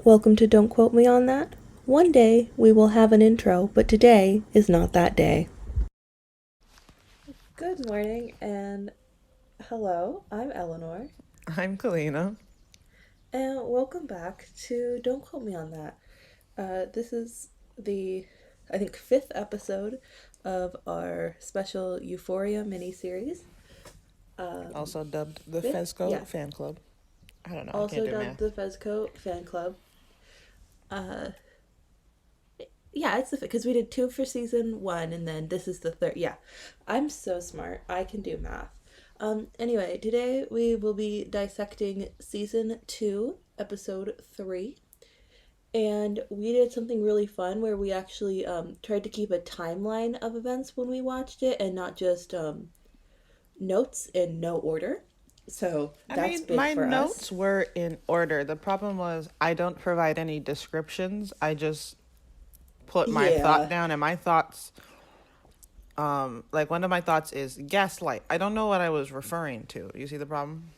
Welcome to Don't Quote Me on That. One day we will have an intro, but today is not that day. Good morning and hello, I'm Eleanor, I'm Kalina. and welcome back to Don't Quote Me on That. This is the, I think, fifth episode of our special Euphoria miniseries. Also dubbed the Fifth? Yeah. Fezco Fan Club. I don't know. I can't Also do dubbed math. the Fezco Fan Club. Uh, Yeah, it's the because we did two for season one, and then this is the third. Yeah, I'm so smart. I can do math. Anyway, today we will be dissecting season two, episode three, and we did something really fun where we actually tried to keep a timeline of events when we watched it, and not just notes in no order. So I that's mean, big my for us. notes were in order. The problem was I don't provide any descriptions. I just put my thought Yeah. down, and my thoughts, like one of my thoughts is gaslight. I don't know what I was referring to. You see the problem?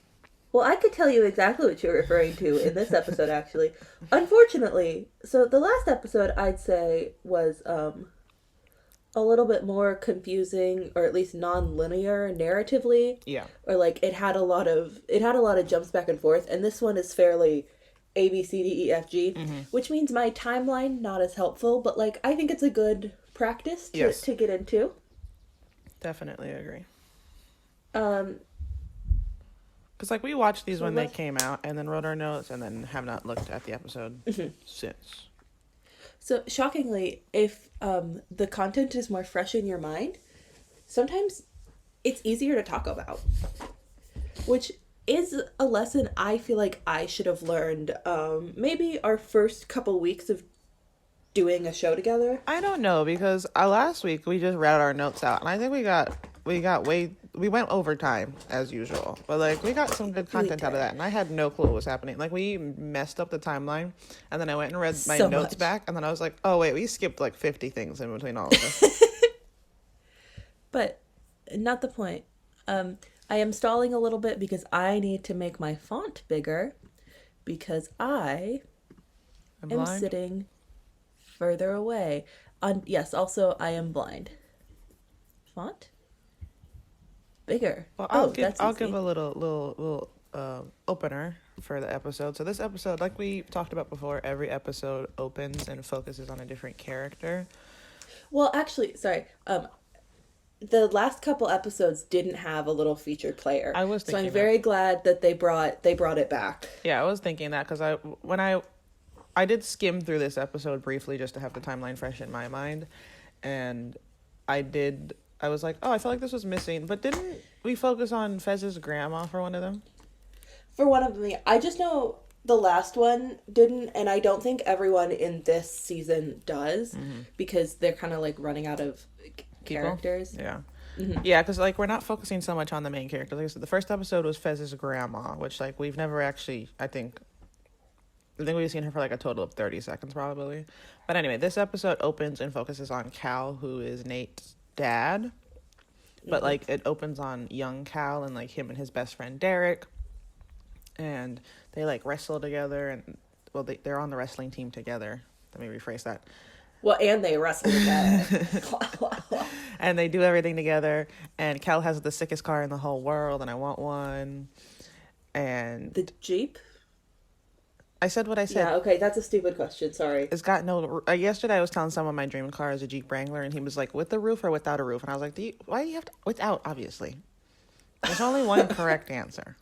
Well, I could tell you exactly what you're referring to in this episode, actually. Unfortunately, so the last episode I'd say was a little bit more confusing, or at least non-linear narratively, Yeah. or like it had a lot of jumps back and forth, and this one is fairly A B C D E F G, Mm-hmm. which means my timeline not as helpful, but like I think it's a good practice to Yes. to get into. Definitely agree. Um, Because, like, we watched these so when they let's. came out and then wrote our notes and then have not looked at the episode since. So shockingly, if the content is more fresh in your mind, sometimes it's easier to talk about, which is a lesson I feel like I should have learned. Maybe our first couple weeks of doing a show together. I don't know because last week we just read our notes out, and I think we went overtime as usual, but like we got some good We content out of did that, and I had no clue what was happening. Like we messed up the timeline, and then I went and read my so notes much, back, and then I was like, oh wait, we skipped like 50 things in between all of this. but not the point. I am stalling a little bit because I need to make my font bigger because I I'm am blind. sitting further away. Yes, also I am blind. Font bigger. Well, Oh, that's I'll give easy. a little opener for the episode. So this episode, like we talked about before, every episode opens and focuses on a different character. Well, actually, sorry. The last couple episodes didn't have a little featured player, I was so I'm thinking that. very glad that they brought it back. Yeah, I was thinking that because I did skim through this episode briefly just to have the timeline fresh in my mind, and I was like, oh, I felt like this was missing, but didn't we focus on Fez's grandma for one of them? For one of them, I just know the last one didn't, and I don't think everyone in this season does Mm-hmm. because they're kind of like running out of People? characters. Yeah. Mm-hmm. Yeah, because like we're not focusing so much on the main character. Like I said, the first episode was Fez's grandma, which like we've never actually, I think we've seen her for like a total of 30 seconds probably. But anyway, this episode opens and focuses on Cal, who is Nate's dad. But Mm-hmm. like it opens on young Cal and like him and his best friend Derek, and they like wrestle together, and well they're on the wrestling team together. Let me rephrase that. Well, and they wrestle together. And they do everything together, and Cal has the sickest car in the whole world, and I want one. And The Jeep? I said what I said. Yeah, okay, that's a stupid question. Sorry. It's got no. Yesterday, I was telling someone my dream car is a Jeep Wrangler, and he was like, "With the roof or without a roof?" And I was like, "Why do you have to without?" Obviously, there's only one correct answer.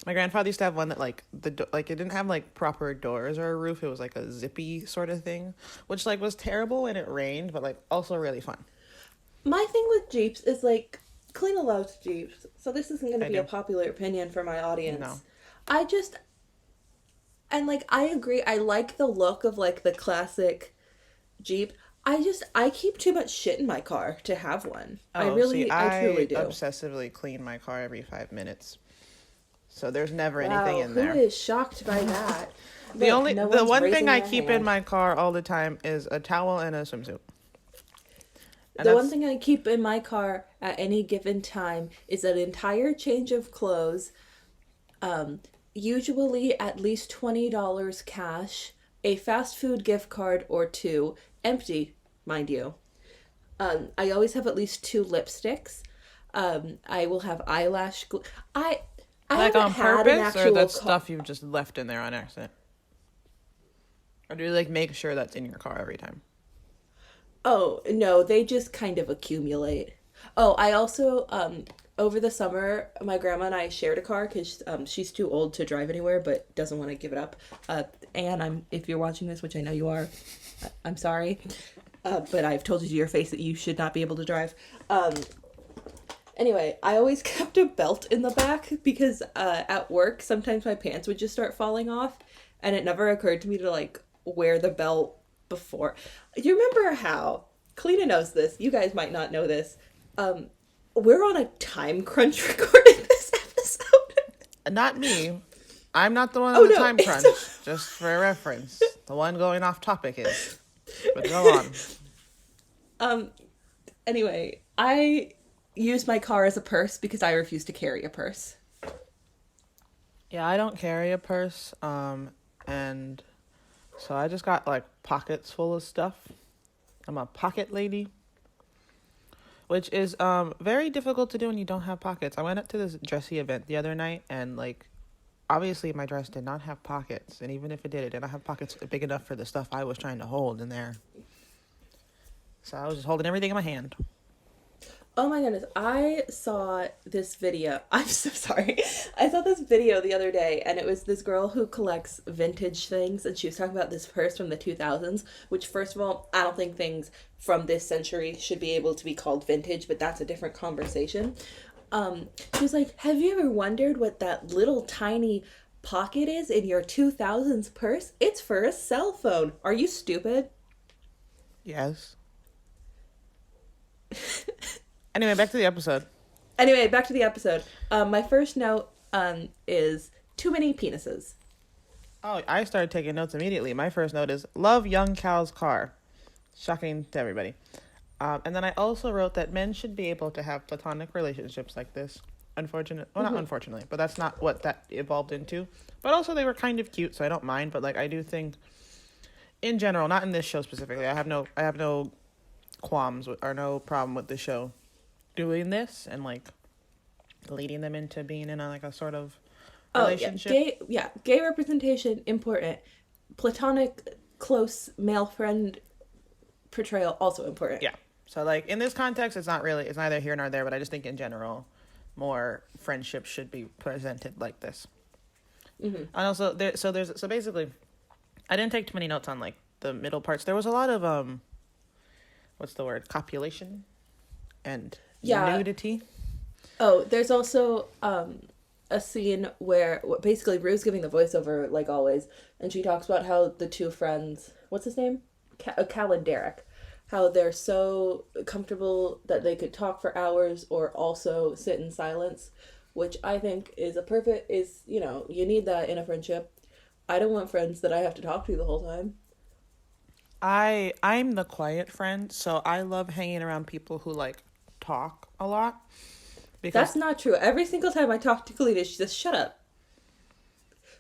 My grandfather used to have one that like like it didn't have like proper doors or a roof. It was like a zippy sort of thing, which like was terrible when it rained, but like also really fun. My thing with Jeeps is like, Kalina loves Jeeps, so this isn't going to I be a do. popular opinion for my No. audience. I just, and like, I agree, I like the look of like the classic Jeep. I keep too much shit in my car to have one. Oh, see, I truly I do. obsessively clean my car every 5 minutes, so there's never anything Wow, in who there. is shocked by that? Look, no The one's one thing raising I their keep in hand. my car all the time is a towel and a swimsuit, and The one that's thing I keep in my car at any given time is an entire change of clothes, um, usually at least $20 cash, a fast food gift card or two, empty, mind you. I always have at least two lipsticks. I will have I I Like haven't on had an purpose, or actual that's stuff you've just left in there on accident? Or do you like make sure that's in your car every time? Oh, no, they just kind of accumulate. Oh, I also over the summer my grandma and I shared a car cuz she's too old to drive anywhere but doesn't want to give it up. And I'm if you're watching this, which I know you are, I'm sorry. But I've told you to your face that you should not be able to drive. Anyway, I always kept a belt in the back because at work sometimes my pants would just start falling off, and it never occurred to me to like wear the belt before. You remember how Kalina knows this? You guys might not know this. We're on a time crunch recording this episode. Not me. I'm not the one Oh on the no, time crunch. Just for reference, the one going off topic is. But go on. Anyway, I use my car as a purse because I refuse to carry a purse. Yeah, I don't carry a purse. And so I just got like pockets full of stuff. I'm a pocket lady, which is very difficult to do when you don't have pockets. I went up to this dressy event the other night, and like obviously my dress did not have pockets, and even if it did not have pockets big enough for the stuff I was trying to hold in there. So I was just holding everything in my hand. Oh my goodness, I saw this video. I'm so sorry. I saw this video the other day, and it was this girl who collects vintage things, and she was talking about this purse from the 2000s, which, first of all, I don't think things from this century should be able to be called vintage, but that's a different conversation. She was like, have you ever wondered what that little tiny pocket is in your 2000s purse? It's for a cell phone. Are you stupid? Yes. Anyway, back to the episode. My first note is too many penises. Oh, I started taking notes immediately. My first note is love young Cal's car. Shocking to everybody. And then I also wrote that men should be able to have platonic relationships like this. Not unfortunately, but that's not what that evolved into. But also they were kind of cute, so I don't mind. But like I do think, in general, not in this show specifically, I have no qualms or no problem with the show doing this and like leading them into being in a sort of relationship. Gay representation important. Platonic close male friend portrayal also important. Yeah. So like in this context, it's neither here nor there, but I just think in general, more friendships should be presented like this. Mm-hmm. And also so basically, I didn't take too many notes on like the middle parts. There was a lot of what's the word? Copulation and nudity. Oh, there's also a scene where basically Rue's giving the voiceover like always, and she talks about how the two friends, what's his name? Cal and Derek, how they're so comfortable that they could talk for hours or also sit in silence, which I think is you need that in a friendship. I don't want friends that I have to talk to the whole time. I'm the quiet friend, so I love hanging around people who like talk a lot. Because that's not true. Every single time I talk to Kalina, she says, "Shut up."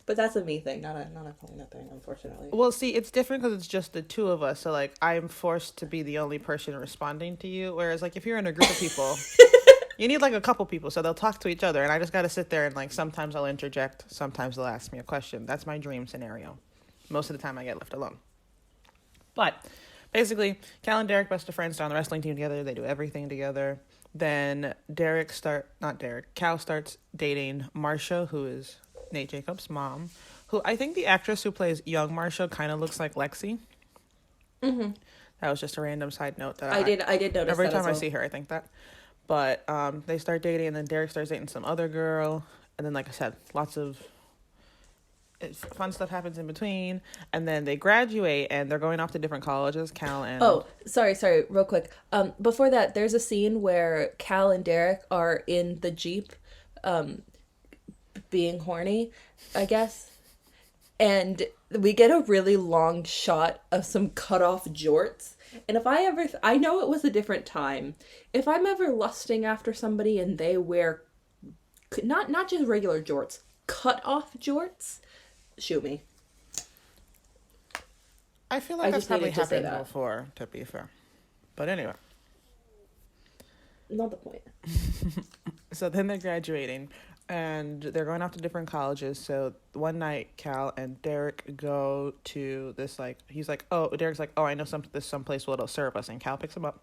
But that's a me thing, not a Kalina thing, unfortunately. Well, see, it's different because it's just the two of us. So, like, I'm forced to be the only person responding to you. Whereas, like, if you're in a group of people, you need, like, a couple people. So they'll talk to each other. And I just got to sit there and, like, sometimes I'll interject. Sometimes they'll ask me a question. That's my dream scenario. Most of the time I get left alone. But, basically, Cal and Derek, best of friends, they're on the wrestling team together. They do everything together. Then Cal starts dating Marcia, who is Nate Jacobs' mom, who I think the actress who plays young Marcia kind of looks like Lexi. Mm-hmm. That was just a random side note that I did notice every that time as well. I see her, I think that. But they start dating, and then Derek starts dating some other girl, and then, like I said, lots of fun stuff happens in between, and then they graduate, and they're going off to different colleges. Cal and sorry, real quick. Before that, there's a scene where Cal and Derek are in the Jeep, being horny, I guess. And we get a really long shot of some cut off jorts. And if I know it was a different time. If I'm ever lusting after somebody and they wear not just regular jorts, cut off jorts, shoot me. I feel like I that's just probably needed to say happened that. before, to be fair. But anyway. Not the point. So then they're graduating and they're going off to different colleges. So one night, Cal and Derek go to this, like, he's like, oh, Derek's like, oh, I know this someplace where it'll serve us. And Cal picks him up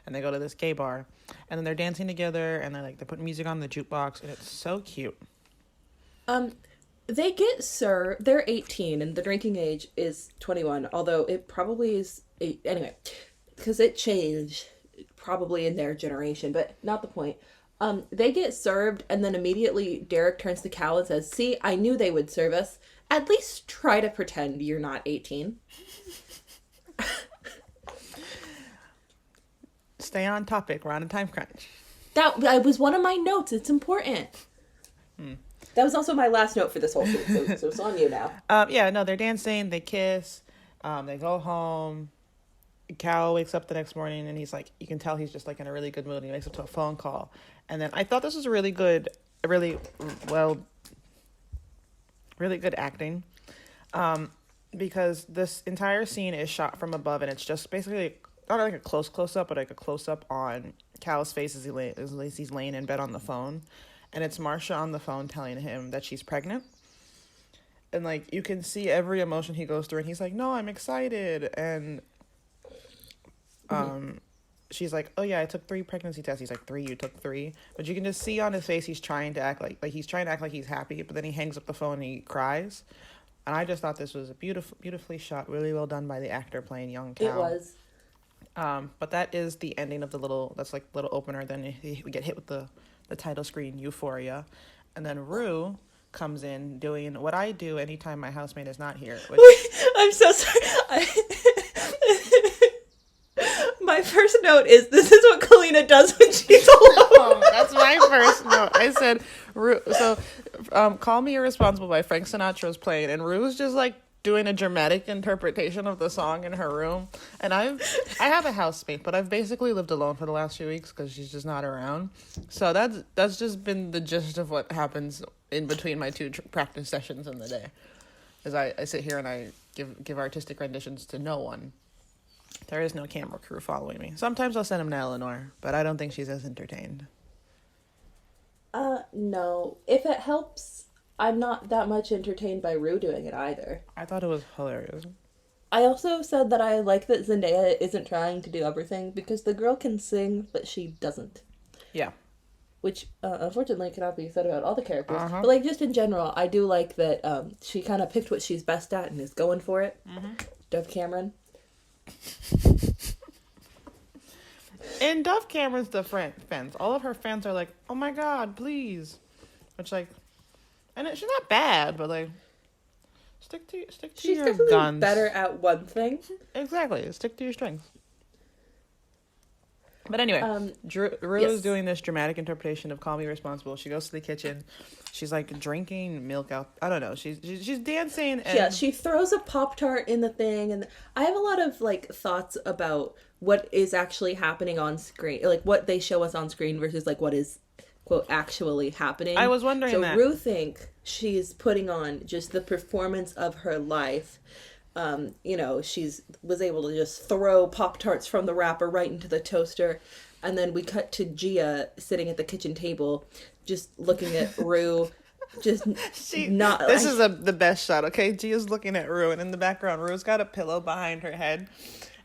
and they go to this gay bar. And then they're dancing together and they're putting music on the jukebox. And it's so cute. They get served. They're 18, and the drinking age is 21. Although it probably is anyway, because it changed probably in their generation, but not the point. They get served, and then immediately Derek turns to Cal and says, "See, I knew they would serve us. At least try to pretend you're not 18." Stay on topic. We're on a time crunch. That was one of my notes. It's important. That was also my last note for this whole scene, so it's on you now. Yeah, no, they're dancing. They kiss. They go home. Cal wakes up the next morning and he's like, you can tell he's just like in a really good mood. And he wakes up to a phone call. And then I thought this was really good, really good acting. Because this entire scene is shot from above and it's just basically not like a close up, but like a close up on Cal's face as he's laying in bed on the phone. And it's Marsha on the phone telling him that she's pregnant. And like you can see every emotion he goes through and he's like, no, I'm excited. And she's like, oh yeah, I took 3 pregnancy tests. He's like, 3? You took 3? But you can just see on his face he's trying to act like he's trying to act like he's happy, but then he hangs up the phone and he cries. And I just thought this was a beautifully shot, really well done by the actor playing young Cal. It was. But that is the ending of the little opener. Then we get hit with the title screen, Euphoria. And then Rue comes in doing what I do anytime my housemate is not here. Which... I'm so sorry. My first note is, this is what Kalina does when she's alone. That's my first note. I said, Rue, so Call Me Irresponsible by Frank Sinatra's playing, and Rue's just like doing a dramatic interpretation of the song in her room. And I have a housemate, but I've basically lived alone for the last few weeks because she's just not around. So that's just been the gist of what happens in between my 2 practice sessions in the day. As I sit here and I give artistic renditions to no one. There is no camera crew following me. Sometimes I'll send them to Elanor, but I don't think she's as entertained. No. If it helps, I'm not that much entertained by Rue doing it either. I thought it was hilarious. I also said that I like that Zendaya isn't trying to do everything, because the girl can sing, but she doesn't. Yeah. Which, unfortunately, cannot be said about all the characters. But, like, just in general, I do like that she kind of picked what she's best at and is going for it. Dove Cameron. In Dove Cameron's defense, all of her fans are like, oh my god, please. Which, like, and she's not bad, but, like, stick to she's your definitely guns. better at one thing. Exactly. Stick to your strengths. But anyway, Rue yes. is doing this dramatic interpretation of Call Me Responsible. She goes to the kitchen. She's like drinking milk out. I don't know. She's dancing. And... Yeah, she throws a Pop-Tart in the thing. And I have a lot of like thoughts about what is actually happening on screen. Like what they show us on screen versus like what is, quote, actually happening. I was wondering that. So Rue think she's putting on just the performance of her life. She's was able to just throw Pop-Tarts from the wrapper right into the toaster. And then we cut to Gia sitting at the kitchen table, just looking at Rue, just not... This is the best shot, okay? Gia's looking at Rue, and in the background, Rue's got a pillow behind her head,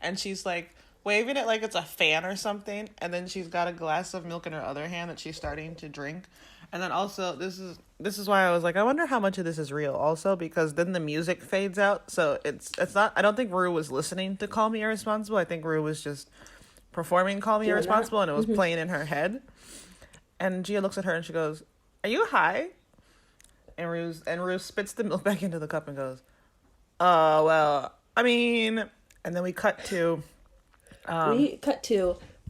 and she's, like, waving it like it's a fan or something, and then she's got a glass of milk in her other hand that she's starting to drink. And then also, this is why I was like, I wonder how much of this is real also, because then the music fades out, so it's not, I don't think Rue was listening to Call Me Irresponsible. I think Rue was just performing Call Me Irresponsible, and it was playing in her head. And Gia looks at her and she goes, are you high? And Rue spits the milk back into the cup and goes, well, I mean, and then we cut to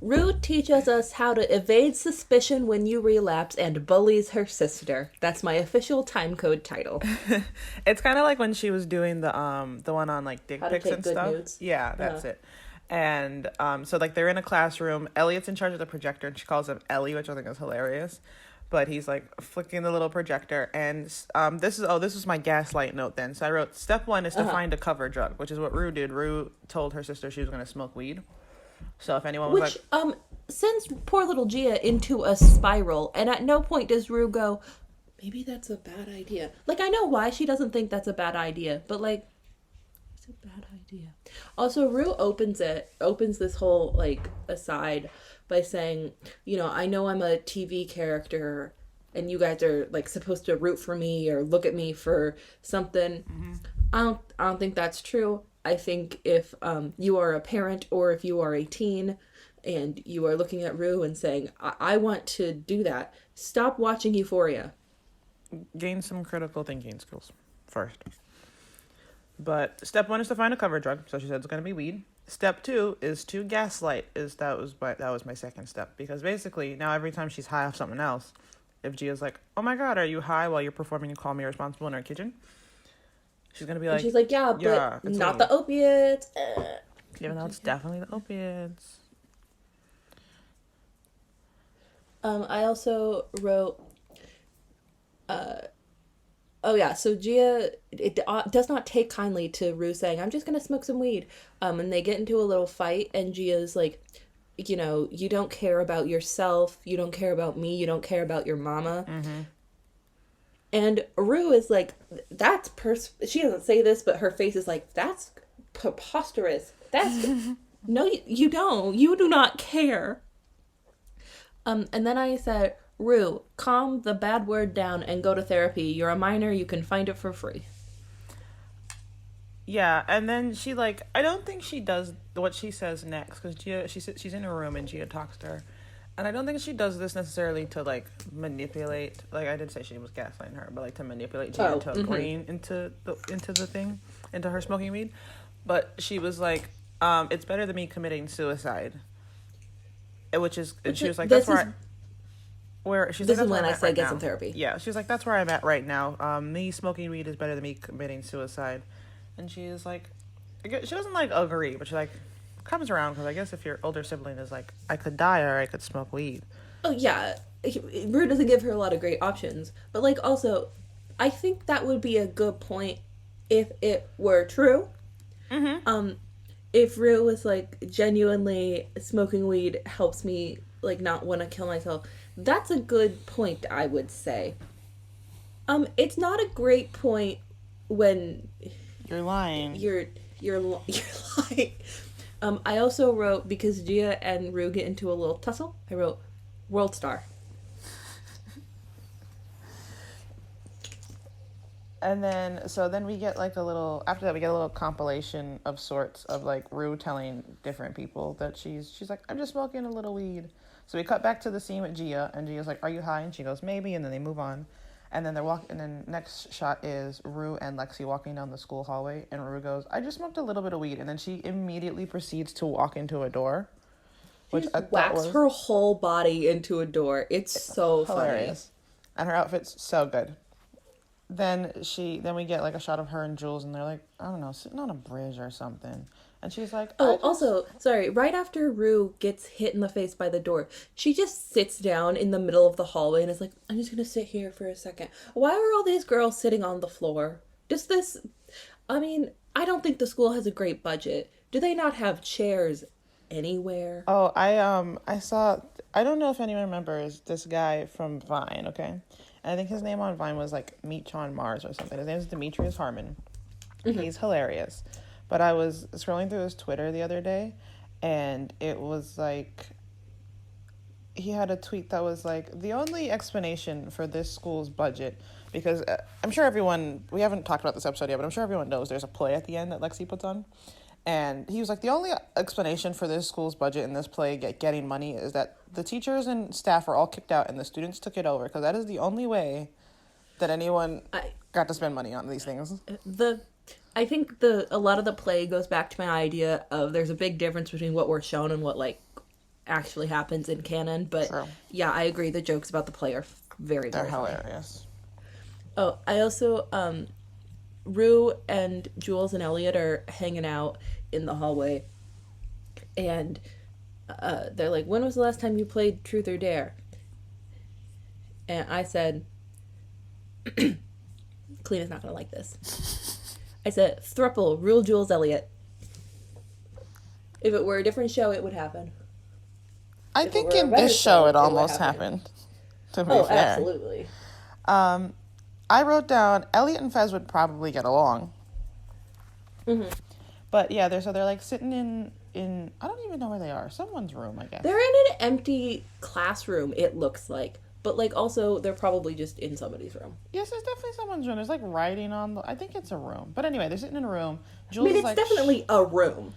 Rue teaches us how to evade suspicion when you relapse and bullies her sister. That's my official time code title. It's kind of like when she was doing the one on like dick How to pics take and good stuff. nudes. Yeah, that's it. And so like they're in a classroom. Elliot's in charge of the projector and she calls him Ellie, which I think is hilarious. but he's like flicking the little projector. And this was my gaslight note then. So I wrote, step one is to find a cover drug, which is what Rue did. Rue told her sister she was going to smoke weed. So if anyone was Which like, sends poor little Gia into a spiral, and at no point does Rue go, maybe that's a bad idea. Like, I know why she doesn't think that's a bad idea, but like, it's a bad idea. Also, Rue opens this whole like aside by saying, I know I'm a TV character and you guys are like supposed to root for me or look at me for something. I don't think that's true. I think if you are a parent or if you are a teen and you are looking at Rue and saying, I want to do that, stop watching Euphoria. gain some critical thinking skills first. But step one is to find a cover drug. So she said it's going to be weed. Step two is to gaslight. That was my second step, because basically now every time she's high off something else, if Gia's like, "Oh my God, are you high while you're performing Call Me Responsible in her kitchen?" She's gonna be like, And she's like, yeah, but not the opiates. Even though it's definitely the opiates. I also wrote, oh yeah, so Gia, it does not take kindly to Rue saying, I'm just gonna smoke some weed. And they get into a little fight, and Gia's like, you don't care about yourself, you don't care about me, you don't care about your mama. And Rue is like, she doesn't say this, but her face is like, that's preposterous. That's, no, you don't. You do not care. And then I said, Rue, calm the bad word down and go to therapy. You're a minor. You can find it for free. Yeah, and then she I don't think she does what she says next, because she's in her room and Gia talks to her. And I don't think she does this necessarily to manipulate. I did say she was gaslighting her, but to manipulate Gia to agreeing into the thing, into her smoking weed. But she was like, "It's better than me committing suicide," which is, and she was like, "That's where she's this like, is when I said said get some therapy." Yeah, she was like, "That's where I'm at right now. Me smoking weed is better than me committing suicide," and she is like, she doesn't agree, but she comes around, because I guess if your older sibling is like, I could die or I could smoke weed. Oh yeah, Rue doesn't give her a lot of great options, but also, I think that would be a good point if it were true. If Rue was genuinely smoking weed helps me not want to kill myself, that's a good point, I would say. It's not a great point when you're lying. You're lying. I also wrote, because Gia and Rue get into a little tussle, I wrote, World Star. And then we get after that we get a little compilation of sorts of Rue telling different people that she's like, I'm just smoking a little weed. So we cut back to the scene with Gia, and Gia's like, are you high? And she goes, maybe, and then they move on. And then they're walking, and then next shot is Rue and Lexi walking down the school hallway, and Rue goes, I just smoked a little bit of weed, and then she immediately proceeds to walk into a door. Which whacks her whole body into a door. It's so hilarious. Funny. And her outfit's so good. Then we get a shot of her and Jules, and they're I don't know, sitting on a bridge or something. And she's like, also, sorry, right after Rue gets hit in the face by the door, she just sits down in the middle of the hallway and is like, I'm just gonna sit here for a second. Why are all these girls sitting on the floor? I don't think the school has a great budget. Do they not have chairs anywhere? Oh, I saw, I don't know if anyone remembers this guy from Vine, okay? And I think his name on Vine was Meet on Mars or something. His name is Demetrius Harmon. He's hilarious. But I was scrolling through his Twitter the other day, and it was he had a tweet that was the only explanation for this school's budget, because I'm sure we haven't talked about this episode yet, but I'm sure everyone knows there's a play at the end that Lexi puts on. And he was the only explanation for this school's budget and this play getting money is that the teachers and staff are all kicked out and the students took it over, because that is the only way that anyone got to spend money on these things. I think a lot of the play goes back to my idea of there's a big difference between what we're shown and what actually happens in canon. But True. Yeah, I agree. The jokes about the play are very, very funny. They're hilarious. Oh, I also Rue and Jules and Elliot are hanging out in the hallway, and they're like, when was the last time you played Truth or Dare? And I said, Kalina's not gonna like this. I said, thruple, rule Jules Elliott. If it were a different show, it would happen. I If it think were a in this better show show, it it would almost happen. happened, to be Oh, fair. absolutely. Um, I wrote down Elliot and Fez would probably get along. Mm-hmm. But yeah, they're like sitting in I don't even know where they are. Someone's room, I guess. They're in an empty classroom, it looks like. But, like, also, they're probably just in somebody's room. Yes, it's definitely someone's room. There's like writing on the. I think it's a room. But anyway, they're sitting in a room. I Jules mean, is it's like. definitely a room.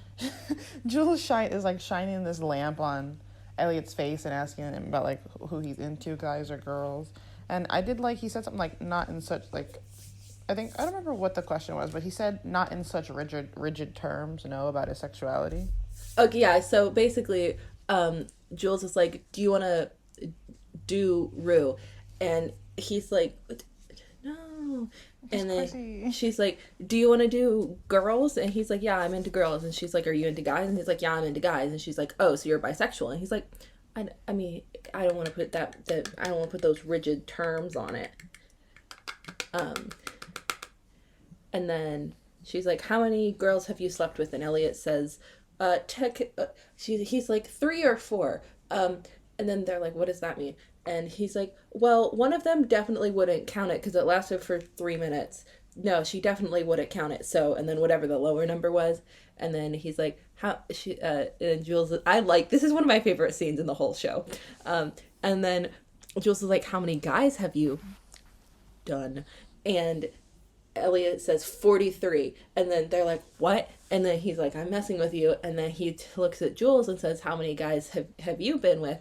Jules is like shining this lamp on Elliot's face and asking him about like who he's into, guys or girls. And I did like he said something like not in such like. I don't remember what the question was, but he said not in such rigid terms, about his sexuality. Okay, yeah, so basically, Jules is like, do you want to do Rue? And he's like, no. And then she's like, do you want to do girls? And he's like, yeah, I'm into girls. And she's like, are you into guys? And he's like, yeah, I'm into guys. And she's like, oh, so you're bisexual. And he's like, I mean, I don't want to put that I don't want to put those rigid terms on it. And then she's like, how many girls have you slept with? And Elliot says, he's like 3 or 4. And then they're like, what does that mean? And he's like, well, one of them definitely wouldn't count it because it lasted for 3 minutes. No, she definitely wouldn't count it. So, and then whatever the lower number was. And then he's like, and Jules, this is one of my favorite scenes in the whole show. And then Jules is like, how many guys have you done? And Elliot says 43, and then they're like, what? And then he's like, I'm messing with you. And then he looks at Jules and says, how many guys have you been with?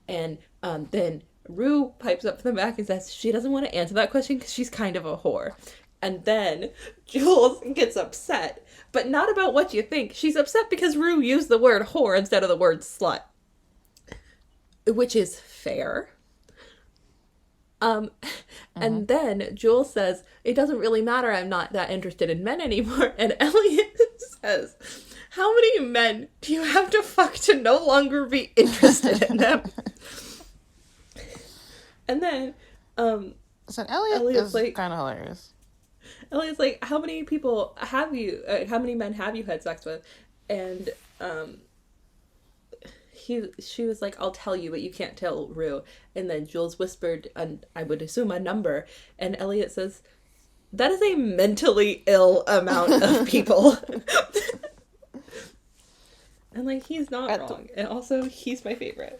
And then Rue pipes up from the back and says she doesn't want to answer that question because she's kind of a whore. And then Jules gets upset, but not about what you think. She's upset because Rue used the word whore instead of the word slut, which is fair. And then Jules says, it doesn't really matter, I'm not that interested in men anymore. And Elliot says, how many men do you have to fuck to no longer be interested in them? And then, so Elliot's is like, kind of hilarious. Elliot's like, how many men have you had sex with? And, she was like, I'll tell you, but you can't tell Rue. And then Jules whispered, I would assume a number. And Elliot says, that is a mentally ill amount of people. And like, he's not wrong. And also, he's my favorite.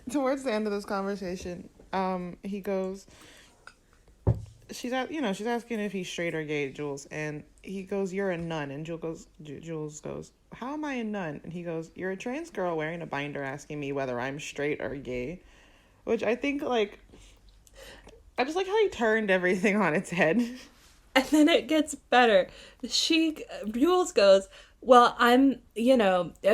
Towards the end of this conversation, he goes, she's asking if he's straight or gay, Jules, and he goes, you're a nun. And Jules goes, how am I a nun? And he goes, you're a trans girl wearing a binder asking me whether I'm straight or gay. Which I think, like, I just like how he turned everything on its head. And then it gets better. Jules goes, well, I'm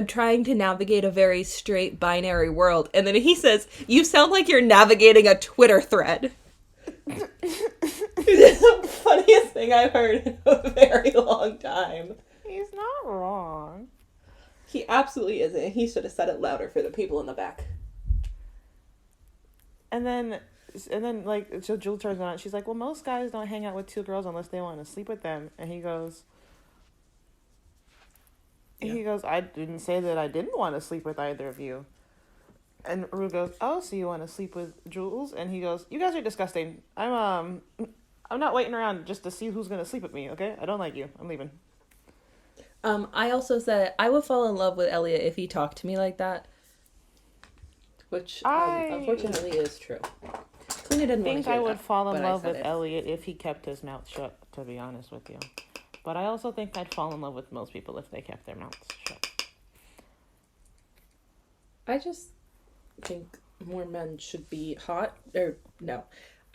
trying to navigate a very straight binary world. And then he says, you sound like you're navigating a Twitter thread. It's the funniest thing I've heard in a very long time. He's not wrong. He absolutely isn't. He should have said it louder for the people in the back. And then like, so Jules turns on. She's like, well, most guys don't hang out with 2 girls unless they want to sleep with them. And he goes, I didn't say that I didn't want to sleep with either of you. And Rue goes, oh, so you want to sleep with Jules? And he goes, you guys are disgusting. I'm not waiting around just to see who's going to sleep with me, okay? I don't like you. I'm leaving. I also said I would fall in love with Elliot if he talked to me like that. Which, unfortunately, is true. Kalina didn't I think I would fall in love with it. Elliot if he kept his mouth shut, to be honest with you. But I also think I'd fall in love with most people if they kept their mouths shut. I just think more men should be hot. I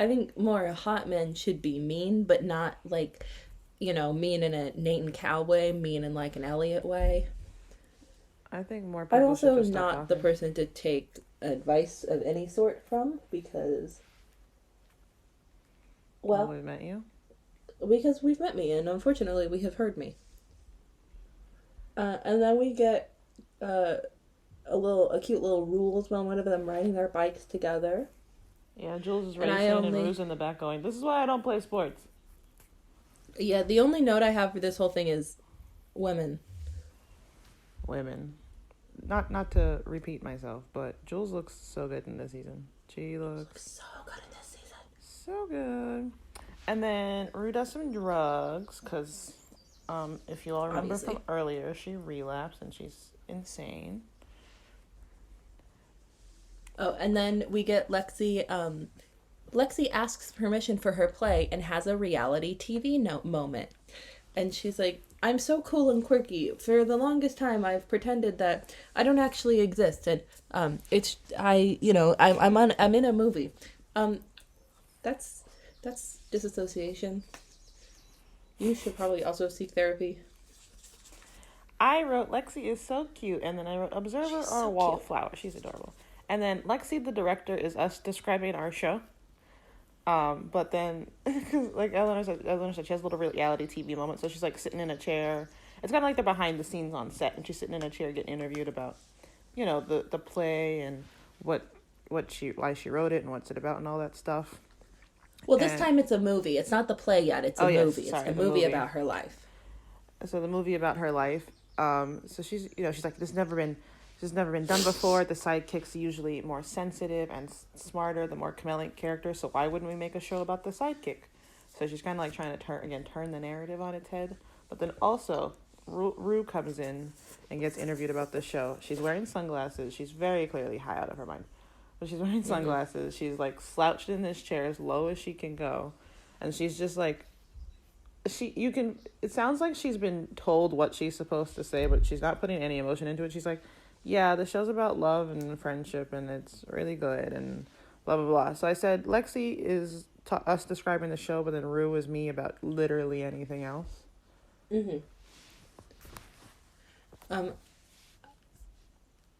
think more hot men should be mean, but not like, mean in a Nate and Cal way, mean in like an Elliot way. I think more people I'm also should just not the person to take advice of any sort from because, well, we met you? Because we've met me, and unfortunately we have heard me. And then we get a cute little rule as well, one of them riding their bikes together. Yeah, Jules is And I racing and only, Rue's in the back going, "This is why I don't play sports." yeah, the only note I have for this whole thing is women. Women. Not to repeat myself, but Jules looks so good in this season. She looks So good in this season. so good. And then Rue does some drugs because, if you all remember Obviously. from earlier, she relapsed and she's insane. Oh, and then we get Lexi. Lexi asks permission for her play and has a reality TV moment. And she's like, I'm so cool and quirky. For the longest time, I've pretended that I don't actually exist. And it's, I'm in a movie. Um, that's, that's disassociation. You should probably also seek therapy. I wrote Lexi is so cute, and then I wrote Observer She's or so cute. Wallflower. She's adorable. And then Lexi, the director, is us describing our show. But then, cause like Eleanor said, she has a little reality TV moment. So she's like sitting in a chair. It's kind of like the behind the scenes on set, and she's sitting in a chair getting interviewed about, the play and what why she wrote it and what's it about and all that stuff. Well, this And time it's a movie. It's not the play yet. It's a oh yes, movie. It's sorry, a the movie movie. about her life. So the movie about her life. So she's like, this has never been done before. The sidekick's usually more sensitive and smarter, the more compelling character. So why wouldn't we make a show about the sidekick? So she's kind of like trying to turn the narrative on its head. But then also, Rue comes in and gets interviewed about the show. She's wearing sunglasses. She's very clearly high out of her mind. But she's wearing sunglasses. She's like slouched in this chair as low as she can go. And she's just like, it sounds like she's been told what she's supposed to say, but she's not putting any emotion into it. She's like, yeah, the show's about love and friendship and it's really good and blah blah blah. So I said Lexi is us describing the show, but then Rue is me about literally anything else. Mm-hmm. Um,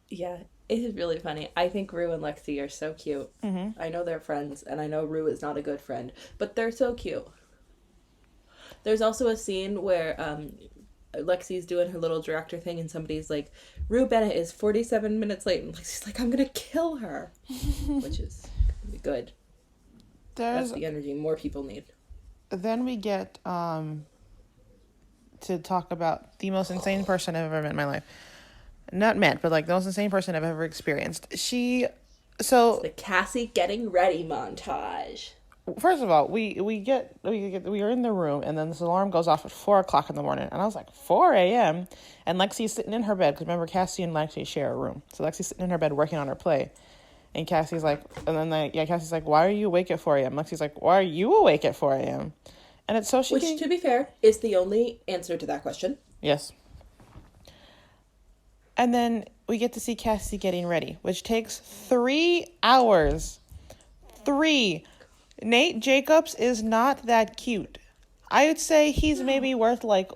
yeah, it is really funny. I think Rue and Lexi are so cute. Mm-hmm. I know they're friends, and I know Rue is not a good friend, but they're so cute. There's also a scene where Lexi's doing her little director thing, and somebody's like, Rue Bennett is 47 minutes late. And Lexi's like, I'm going to kill her, which is good. That's the energy more people need. Then we get to talk about the most insane person I've ever met in my life. Not met, but like the most insane person I've ever experienced. It's the Cassie getting ready montage. First of all, we are in the room, and then this alarm goes off at 4:00 in the morning, and I was like, 4 a.m. And Lexi's sitting in her bed because remember Cassie and Lexi share a room, so Lexi's sitting in her bed working on her play, and Cassie's like, Cassie's like, why are you awake at 4 a.m.? Lexi's like, why are you awake at 4 a.m.? And it's so she. Which, to be fair, is the only answer to that question. Yes. And then we get to see Cassie getting ready, which takes 3 hours. 3. Nate Jacobs is not that cute. I would say he's maybe worth like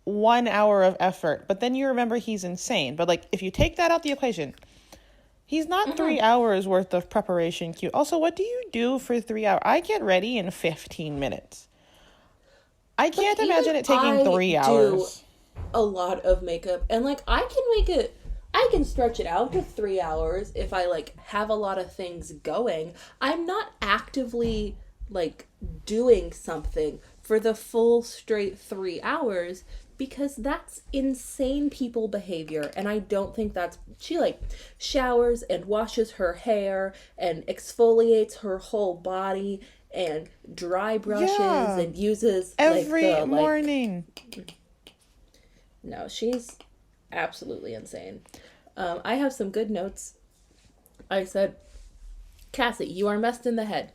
1 hour of effort, but then you remember he's insane. But like if you take that out the equation, he's not 3 hours worth of preparation cute. Also, what do you do for 3 hours? I get ready in 15 minutes. I can't imagine it taking 3 hours. A lot of makeup, and like I can stretch it out to 3 hours if I like have a lot of things going. I'm not actively like doing something for the full straight 3 hours because that's insane people behavior, and I don't think that's. She like showers and washes her hair and exfoliates her whole body and dry brushes and uses every morning. No, she's absolutely insane. I have some good notes. I said, Cassie, you are messed in the head.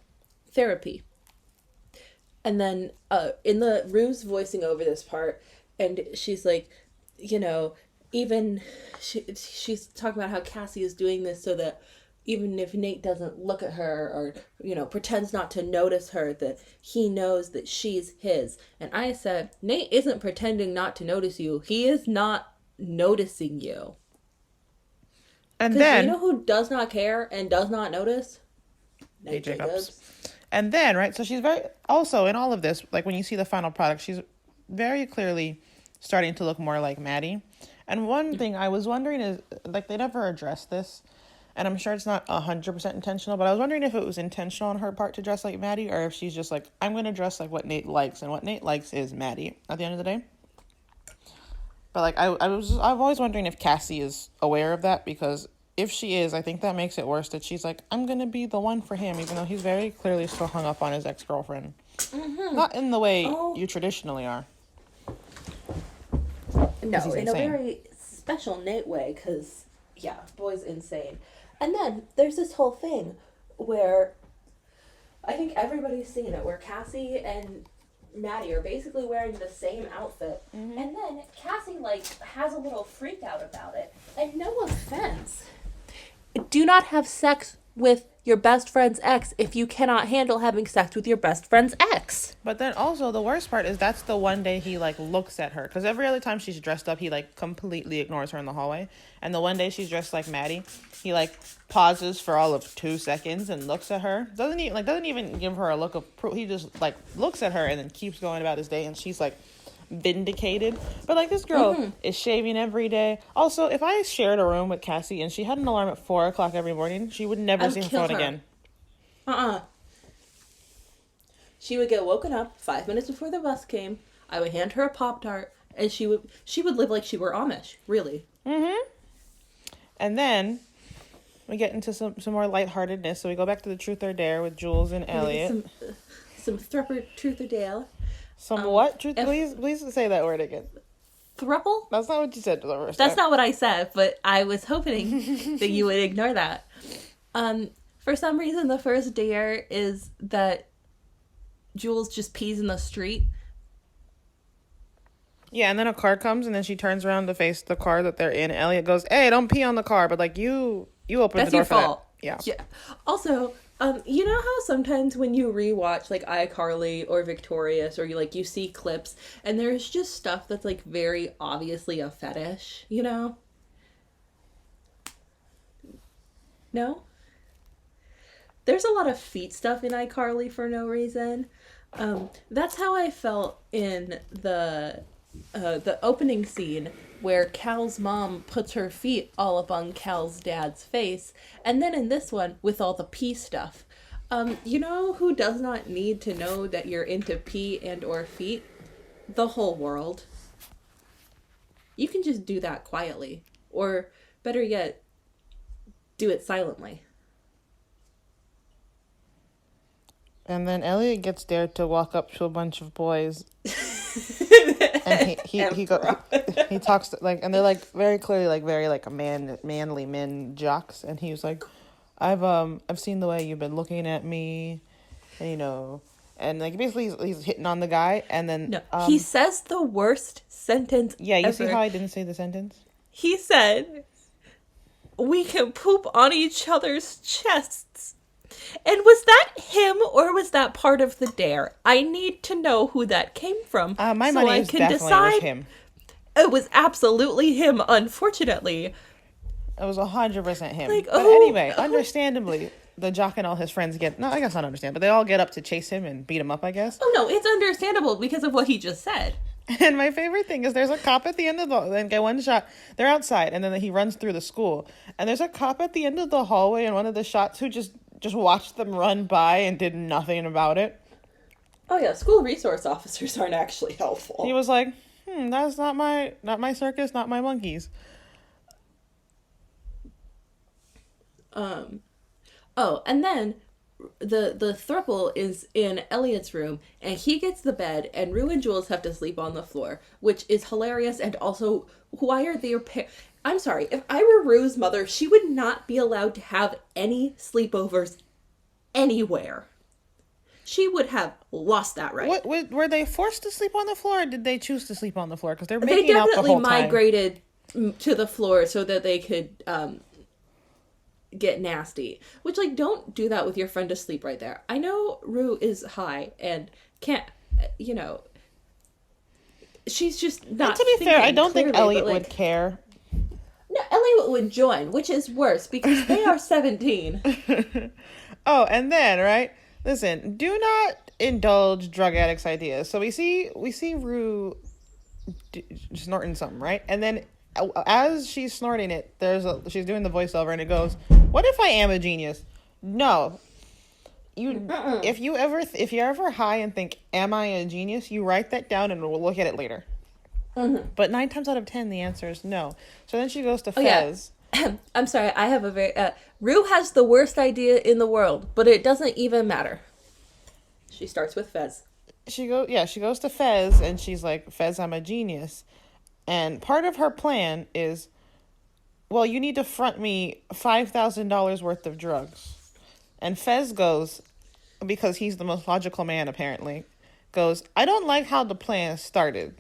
Therapy. And then in the Rue's voicing over this part, and she's like, even she's talking about how Cassie is doing this so that even if Nate doesn't look at her or, pretends not to notice her, that he knows that she's his. And I said, Nate isn't pretending not to notice you. He is not noticing you. And then... you know who does not care and does not notice? Nate Jacobs. And then, right, so she's very... Also, in all of this, like when you see the final product, she's very clearly starting to look more like Maddie. And one thing I was wondering is, like, they never addressed this, And I'm sure it's not 100% intentional, but I was wondering if it was intentional on her part to dress like Maddie, or if she's just like, I'm going to dress like what Nate likes, and what Nate likes is Maddie at the end of the day. But like, I'm always wondering if Cassie is aware of that, because if she is, I think that makes it worse that she's like, I'm going to be the one for him, even though he's very clearly still hung up on his ex-girlfriend. Mm-hmm. Not in the way you traditionally are. No, in a very special Nate way, because, yeah, boy's insane. And then there's this whole thing where I think everybody's seen it, where Cassie and Maddie are basically wearing the same outfit. Mm-hmm. And then Cassie, like, has a little freak out about it. And no offense, do not have sex with your best friend's ex if you cannot handle having sex with your best friend's ex. But then also the worst part is that's the one day he like looks at her, because every other time she's dressed up he like completely ignores her in the hallway, and the one day she's dressed like Maddie, he like pauses for all of 2 seconds and looks at her, doesn't even give her a look of he just like looks at her and then keeps going about his day, and she's like vindicated. But like, this girl is shaving every day. Also, if I shared a room with Cassie and she had an alarm at 4:00 every morning, she would never see her phone again. She would get woken up 5 minutes before the bus came. I would hand her a Pop-Tart, and she would live like she were Amish, really. And then we get into some more lightheartedness. So we go back to the Truth or Dare with Jules and Elliot. Some Thrupper Truth or Dare. Some what? Truth? Please say that word again. Thruple? That's not what you said the first time. That's not what I said, but I was hoping that you would ignore that. For some reason, the first dare is that Jules just pees in the street. Yeah, and then a car comes, and then she turns around to face the car that they're in. Elliot goes, "Hey, don't pee on the car," but like you opened the door for that. That's your fault. Yeah. Also, you know how sometimes when you rewatch like iCarly or Victorious, or you see clips and there's just stuff that's like very obviously a fetish, you know? No? There's a lot of feet stuff in iCarly for no reason. That's how I felt in the opening scene where Cal's mom puts her feet all up on Cal's dad's face. And then in this one, with all the pee stuff. You know who does not need to know that you're into pee and or feet? The whole world. You can just do that quietly. Or, better yet, do it silently. And then Elliot gets dared to walk up to a bunch of boys. And he talks like, and they're like very clearly like very like a manly men jocks, and he was like, I've seen the way you've been looking at me, and and like basically he's hitting on the guy, and then he says the worst sentence ever. See how I didn't say the sentence? He said, "We can poop on each other's chests." And was that him, or was that part of the dare? I need to know who that came from. My money is definitely was him. It was absolutely him, unfortunately. It was 100% him. But anyway, understandably, the jock and all his friends I guess not understand, but they all get up to chase him and beat him up, I guess. Oh, no, it's understandable because of what he just said. And my favorite thing is there's a cop at the end of then get one shot. They're outside, and then he runs through the school. And there's a cop at the end of the hallway in one of the shots who just watched them run by and did nothing about it. Oh yeah, school resource officers aren't actually helpful. He was like, that's not my circus, not my monkeys. Oh, and then the throuple is in Elliot's room, and he gets the bed, and Rue and Jules have to sleep on the floor, which is hilarious. And also, why are their parents? I'm sorry, if I were Rue's mother, she would not be allowed to have any sleepovers anywhere. She would have lost that right. Were they forced to sleep on the floor, or did they choose to sleep on the floor? Because they're making out the whole time. They definitely migrated to the floor so that they could get nasty. Which, like, don't do that with your friend to sleep right there. I know Rue is high and can't, she's just not. And to be fair, I don't think Elliot would care. No, Elliot would join, which is worse because they are 17. Oh, and then, right? Listen, do not indulge drug addicts' ideas. So we see Rue snorting something, right? And then as she's snorting it, she's doing the voiceover, and it goes, What if I am a genius? No. You, if you're ever high and think, "Am I a genius?" You write that down and we'll look at it later. But 9 times out of 10, the answer is no. So then she goes to Fez. Yeah. I'm sorry. I have a very Rue has the worst idea in the world, but it doesn't even matter. She starts with Fez. She goes to Fez and she's like, "Fez, I'm a genius." And part of her plan is, well, you need to front me $5,000 worth of drugs. And Fez goes, because he's the most logical man apparently, goes, "I don't like how the plan started."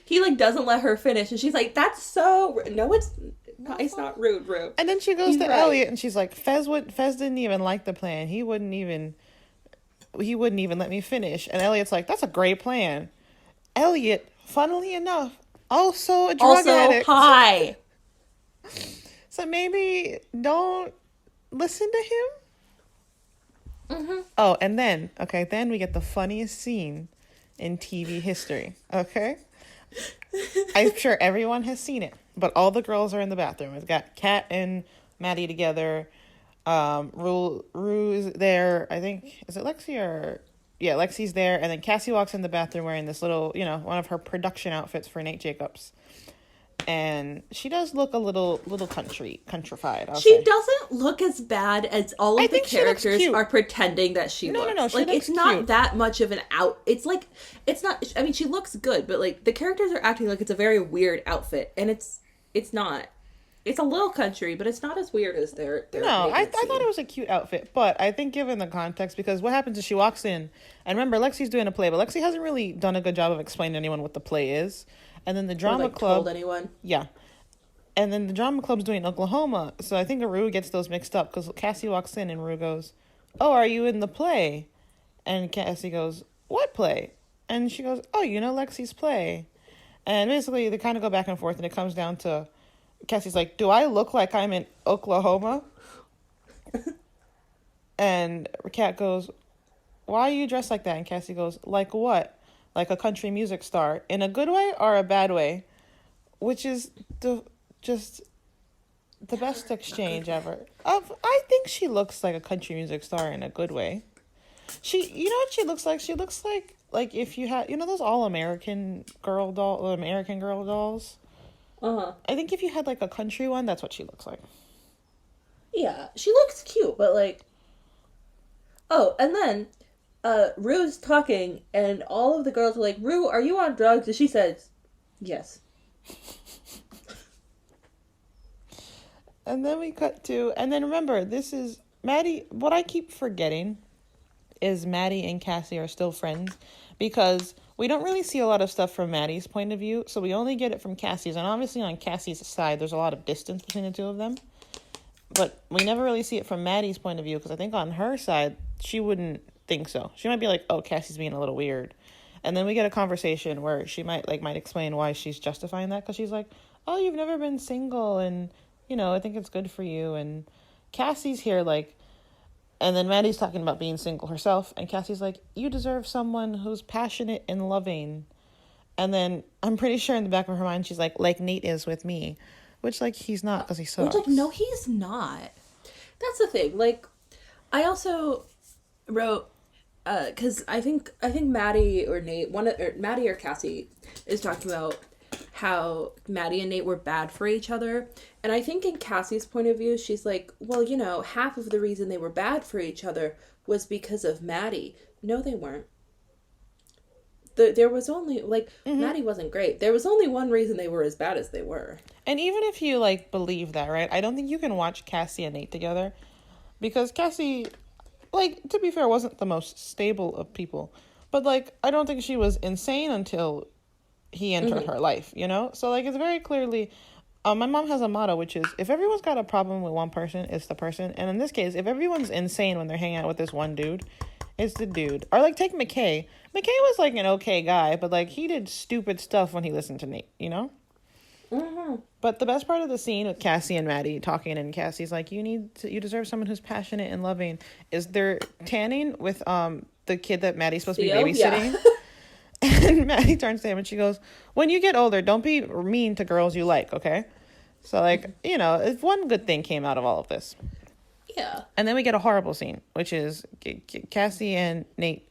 He like doesn't let her finish, and she's like, "That's so no, it's not rude, rude." And then she goes to Elliot, and she's like, Fez didn't even like the plan. He wouldn't even let me finish." And Elliot's like, "That's a great plan." Elliot, funnily enough, also a drug addict. High. So maybe don't listen to him. Oh, and then we get the funniest scene in TV history. Okay. I'm sure everyone has seen it, but all the girls are in the bathroom. It's got Kat and Maddie together. Rue is there. I think, is it Lexi or... Yeah, Lexi's there. And then Cassie walks in the bathroom wearing this little, one of her production outfits for Nate Jacobs. And she does look a little countrified. She doesn't look as bad as all of the characters are pretending that she looks. No, she looks it's not that much of an out. It's like, it's not, I mean, she looks good, but like the characters are acting like it's a very weird outfit. And it's not. It's a little country, but it's not as weird as they're No, I thought it was a cute outfit, but I think given the context, because what happens is she walks in, and remember, Lexi's doing a play, but Lexi hasn't really done a good job of explaining to anyone what the play is. And then the drama club told anyone. Yeah. And then the drama club's doing Oklahoma. So I think Rue gets those mixed up because Cassie walks in and Rue goes, "Oh, are you in the play?" And Cassie goes, "What play?" And she goes, "Oh, Lexi's play." And basically they kind of go back and forth, and it comes down to Cassie's like, "Do I look like I'm in Oklahoma?" And Kat goes, "Why are you dressed like that?" And Cassie goes, "Like what? Like a country music star, in a good way or a bad way?" Which is just the best exchange ever. I think she looks like a country music star in a good way. You know what she looks like? She looks like if you had, those all American girl dolls. I think if you had like a country one, that's what she looks like. Yeah, she looks cute, but like, oh, and then Rue's talking, and all of the girls are like, "Rue, are you on drugs?" And she says, "Yes." And then we cut to, and then remember, this is Maddie. What I keep forgetting is Maddie and Cassie are still friends, because we don't really see a lot of stuff from Maddie's point of view, so we only get it from Cassie's. And obviously on Cassie's side, there's a lot of distance between the two of them. But we never really see it from Maddie's point of view, because I think on her side, she wouldn't think so. She might be like, "Oh, Cassie's being a little weird." And then we get a conversation where she might explain why she's justifying that, because she's like, "Oh, you've never been single, and, I think it's good for you." And Cassie's here and then Maddie's talking about being single herself, and Cassie's like, "You deserve someone who's passionate and loving." And then I'm pretty sure in the back of her mind, she's like Nate is with me. Which, he's not, because he sucks. Which, no, he's not. That's the thing. I also wrote, because I think Maddie or Nate, Maddie or Cassie is talking about how Maddie and Nate were bad for each other. And I think in Cassie's point of view, she's like, well, half of the reason they were bad for each other was because of Maddie. No, they weren't. There was only, Maddie wasn't great. There was only one reason they were as bad as they were. And even if you, believe that, right, I don't think you can watch Cassie and Nate together. Because Cassie, to be fair, wasn't the most stable of people. But, I don't think she was insane until he entered her life, So, it's very clearly... my mom has a motto, which is, if everyone's got a problem with one person, it's the person. And in this case, if everyone's insane when they're hanging out with this one dude, it's the dude. Or, take McKay. McKay was, an okay guy, but, he did stupid stuff when he listened to Nate, But the best part of the scene with Cassie and Maddie talking, and Cassie's like, you deserve someone who's passionate and loving, is they're tanning with the kid that Maddie's supposed to be babysitting. Yeah. And Maddie turns to him and she goes, "When you get older, don't be mean to girls you like, okay?" So, like, if one good thing came out of all of this. Yeah. And then we get a horrible scene, which is Cassie and Nate.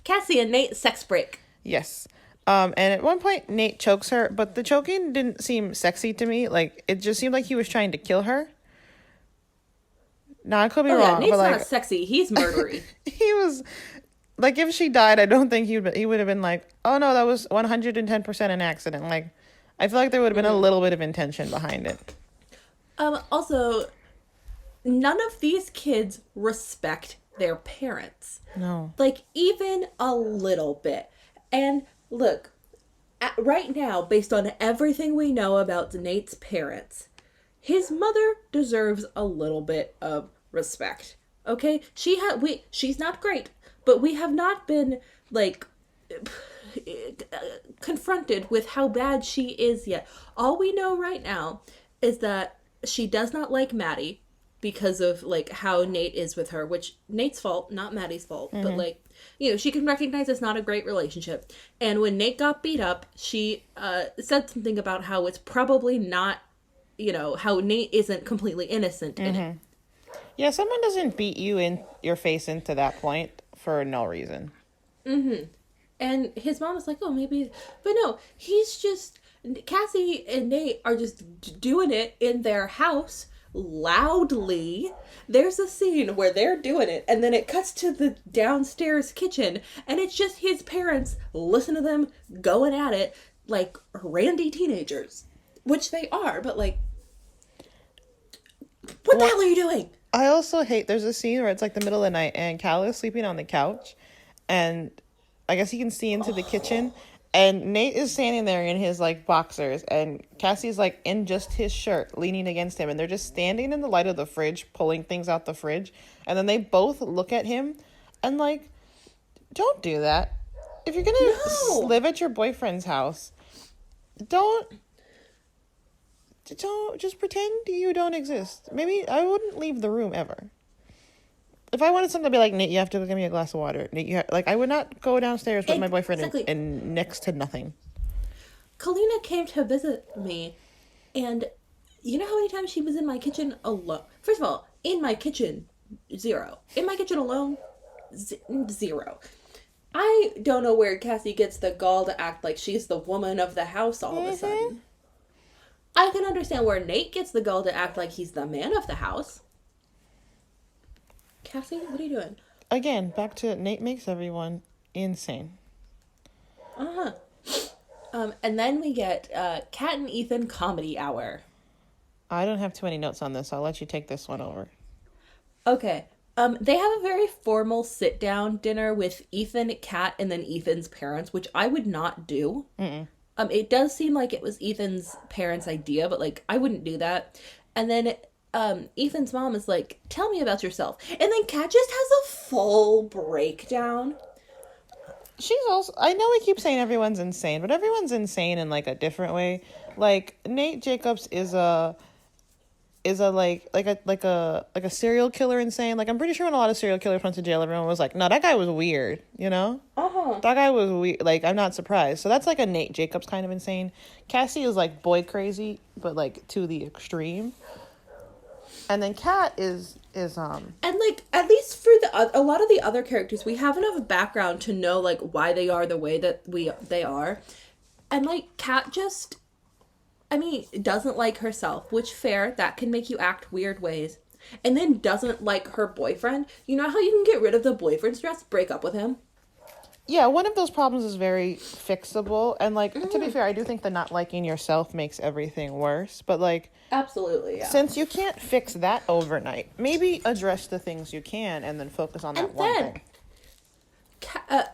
Cassie and Nate sex break. Yes. And at one point, Nate chokes her, but the choking didn't seem sexy to me. Like, it just seemed like he was trying to kill her. Now, I could be Oh wrong, yeah, Nate's but, like, not sexy. He's murdery. he was, like, if she died, I don't think he would have been like, oh, no, that was 110% an accident. Like, I feel like there would have been a little bit of intention behind it. Also, none of these kids respect their parents. No. Like, even a little bit. And look, right now, based on everything we know about Nate's parents, his mother deserves a little bit of respect. Okay? She's not great, but we have not been, like, confronted with how bad she is yet. All we know right now is that she does not like Maddie because of, like, how Nate is with her, which Nate's fault, not Maddie's fault. But, like, she can recognize it's not a great relationship. And when Nate got beat up, she said something about how it's probably not, how Nate isn't completely innocent in it. Yeah, someone doesn't beat you in your face into that point for no reason. And his mom was like, oh, maybe. But no, he's just. Cassie and Nate are just doing it in their house loudly. There's a scene where they're doing it, and then it cuts to the downstairs kitchen, and it's just his parents. Listen to them going at it like randy teenagers, which they are, but like, what the hell are you doing? I also hate, there's a scene where it's like the middle of the night and Cal is sleeping on the couch, and I guess he can see into the kitchen, and Nate is standing there in his, like, boxers, and Cassie's, like, in just his shirt, leaning against him, and they're just standing in the light of the fridge, pulling things out the fridge, and then they both look at him, and, like, don't do that. If you're gonna live at your boyfriend's house, don't just pretend you don't exist. Maybe I wouldn't leave the room ever. If I wanted something to be like, Nate, you have to go get me a glass of water. Nate, I would not go downstairs with my boyfriend and next to nothing. Kalina came to visit me, and you know how many times she was in my kitchen alone? First of all, in my kitchen, 0. In my kitchen alone, 0. I don't know where Cassie gets the gall to act like she's the woman of the house all of a sudden. I can understand where Nate gets the gall to act like he's the man of the house. Cassie, what are you doing? Again, back to Nate makes everyone insane. And then we get Kat and Ethan comedy hour. I don't have too many notes on this, so I'll let you take this one over. Okay. They have a very formal sit-down dinner with Ethan, Kat, and then Ethan's parents, which I would not do. It does seem like it was Ethan's parents' idea, but, like, I wouldn't do that. And then Ethan's mom is like, tell me about yourself. And then Kat just has a full breakdown. She's also, I know we keep saying everyone's insane, but everyone's insane in, like, a different way. Like, Nate Jacobs is a serial killer insane. Like, I'm pretty sure when a lot of serial killers went to jail, everyone was like, no, that guy was weird, you know? That guy was weird. Like, I'm not surprised. So that's like a Nate Jacobs kind of insane. Cassie is like boy crazy, but like to the extreme. And then Kat is and like, at least for a lot of the other characters, we have enough background to know like why they are the way that they are. And like, Kat just, doesn't like herself, which fair, that can make you act weird ways. And then doesn't like her boyfriend. You know how you can get rid of the boyfriend stress? Break up with him. Yeah, one of those problems is very fixable. And, like, to be fair, I do think that not liking yourself makes everything worse. But, like... Absolutely, yeah. Since you can't fix that overnight, maybe address the things you can and then focus on that one thing.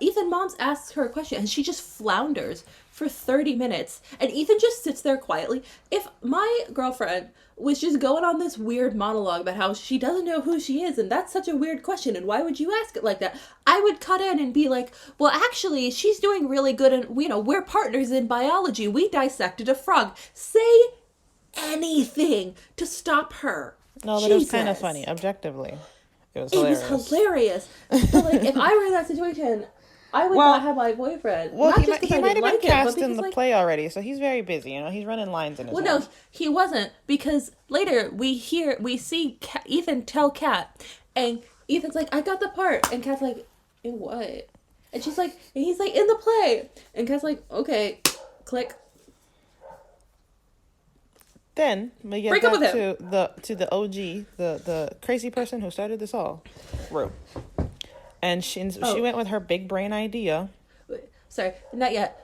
Ethan Moms asks her a question, and she just flounders for 30 minutes. And Ethan just sits there quietly. If my girlfriend was just going on this weird monologue about how she doesn't know who she is, and that's such a weird question, and why would you ask it like that? I would cut in and be like, well, actually, she's doing really good, and, we're partners in biology. We dissected a frog. Say anything to stop her. No, but it was kind of funny, objectively. It was hilarious. But, like, if I were in that situation, I would not Well, have my boyfriend. well, Not just he because I might didn't have been like him, but cast in because the like, play already, so he's very busy. You know, he's running lines in his well, head. no, he wasn't because later we see Ethan tell Kat, and Ethan's like, I got the part, and Kat's like, in what? And she's like, and he's like, in the play, and Kat's like, okay, click, Then we get break up back with him. to the OG, the crazy person who started this all, Rue, and she Oh, went with her big brain idea. sorry, not yet.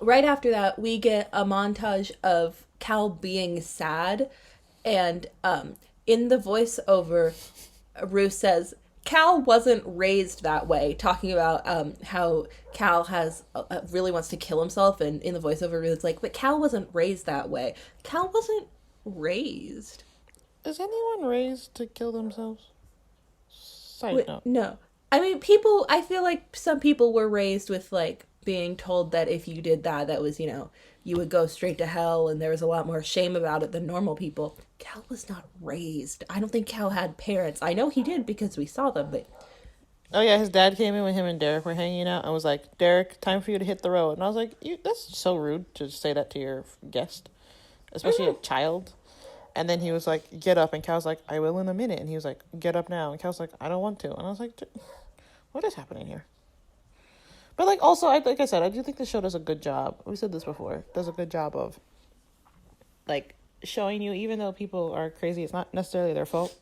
Right after that, we get a montage of Cal being sad, and in the voiceover, Rue says Cal wasn't raised that way, talking about how Cal has really wants to kill himself, and in the voiceover, Rue's like, but Cal wasn't raised that way. Cal wasn't raised. Is anyone raised to kill themselves? Side note. No. I mean, people, I feel like some people were raised with, like, being told that if you did that, that was, you would go straight to hell, and there was a lot more shame about it than normal people. Cal was not raised. I don't think Cal had parents. I know he did because we saw them, but. Oh yeah, his dad came in when him and Derek were hanging out and was like, "Derek, time for you to hit the road." And I was like, "That's so rude to say that to your guest, especially a child." And then he was like, "Get up," and Cal's like, "I will in a minute." And he was like, "Get up now." And Cal's like, "I don't want to." And I was like, "What is happening here?" But like, also, like I said, I do think the show does a good job. We said this before. Does a good job of like showing you, even though people are crazy, it's not necessarily their fault.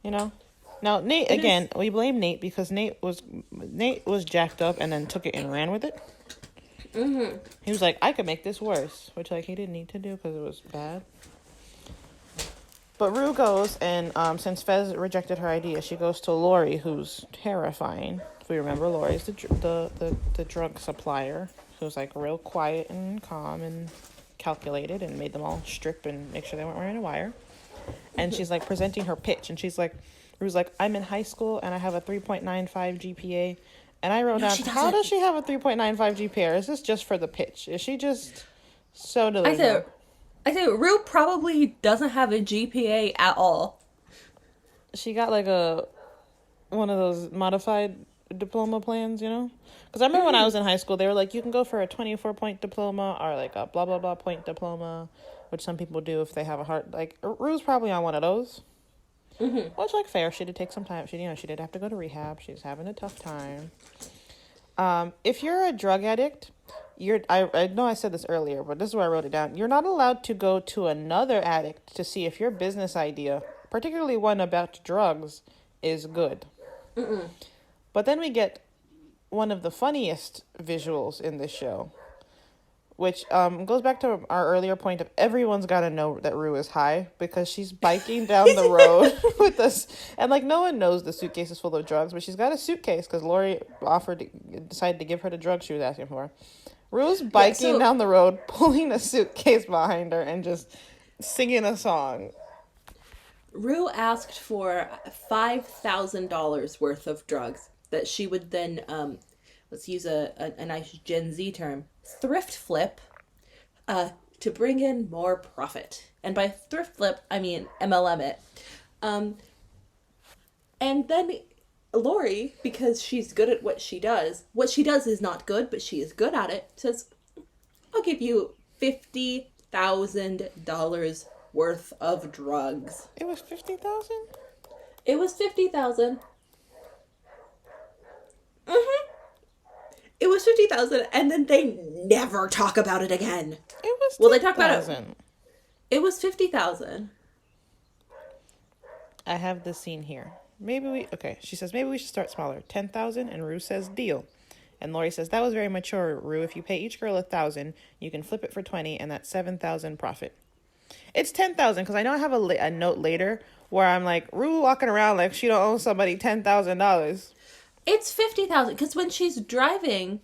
You know. Now Nate, It again, is. we blame Nate because Nate was jacked up and then took it and ran with it. Mm-hmm. He was like, I could make this worse, which like he didn't need to do because it was bad. But Rue goes and since Fez rejected her idea, she goes to Laurie, who's terrifying. If we remember, Laurie's the drug supplier, who's like real quiet and calm and calculated and made them all strip and make sure they weren't wearing a wire. And she's like presenting her pitch, and she's like, Rue's like, I'm in high school and I have a 3.95 GPA. And I wrote No, down, she how doesn't. does she have a 3.95 GPA? Or is this just for the pitch? Is she just so I delusional? said, I said, Rue probably doesn't have a GPA at all. She got like one of those modified diploma plans, you know? Because I remember when I was in high school, they were like, you can go for a 24-point diploma or like a blah, blah, blah point diploma, which some people do if they have a heart. Like, Rue's probably on one of those. Mm-hmm. Which, like, fair. She did take some time. She did have to go to rehab. She's having a tough time. If you're a drug addict, I know I said this earlier, but this is where I wrote it down. You're not allowed to go to another addict to see if your business idea, particularly one about drugs, is good. Mm-mm. But then we get one of the funniest visuals in this show, which goes back to our earlier point of everyone's got to know that Rue is high because she's biking down the road with us. And, like, no one knows the suitcase is full of drugs, but she's got a suitcase because Laurie decided to give her the drugs she was asking for. Rue's biking down the road, pulling a suitcase behind her and just singing a song. Rue asked for $5,000 worth of drugs that she would then, let's use a nice Gen Z term, thrift flip, to bring in more profit. And by thrift flip, I mean MLM it. And then Laurie, because she's good at what she does is not good, but she is good at it, says, I'll give you $50,000 worth of drugs. It was 50,000. It was 50,000. Mm-hmm. It was 50,000, and then they never talk about it again. It was 10,000. Well, they talk about it. It was 50,000. I have the scene here. She says, maybe we should start smaller. 10,000, and Rue says, deal. And Laurie says, that was very mature, Rue. If you pay each girl 1,000, you can flip it for 20, and that's 7,000 profit. It's 10,000, because I know I have a note later where I'm like, Rue walking around like she don't owe somebody $10,000. It's 50,000, because when she's driving,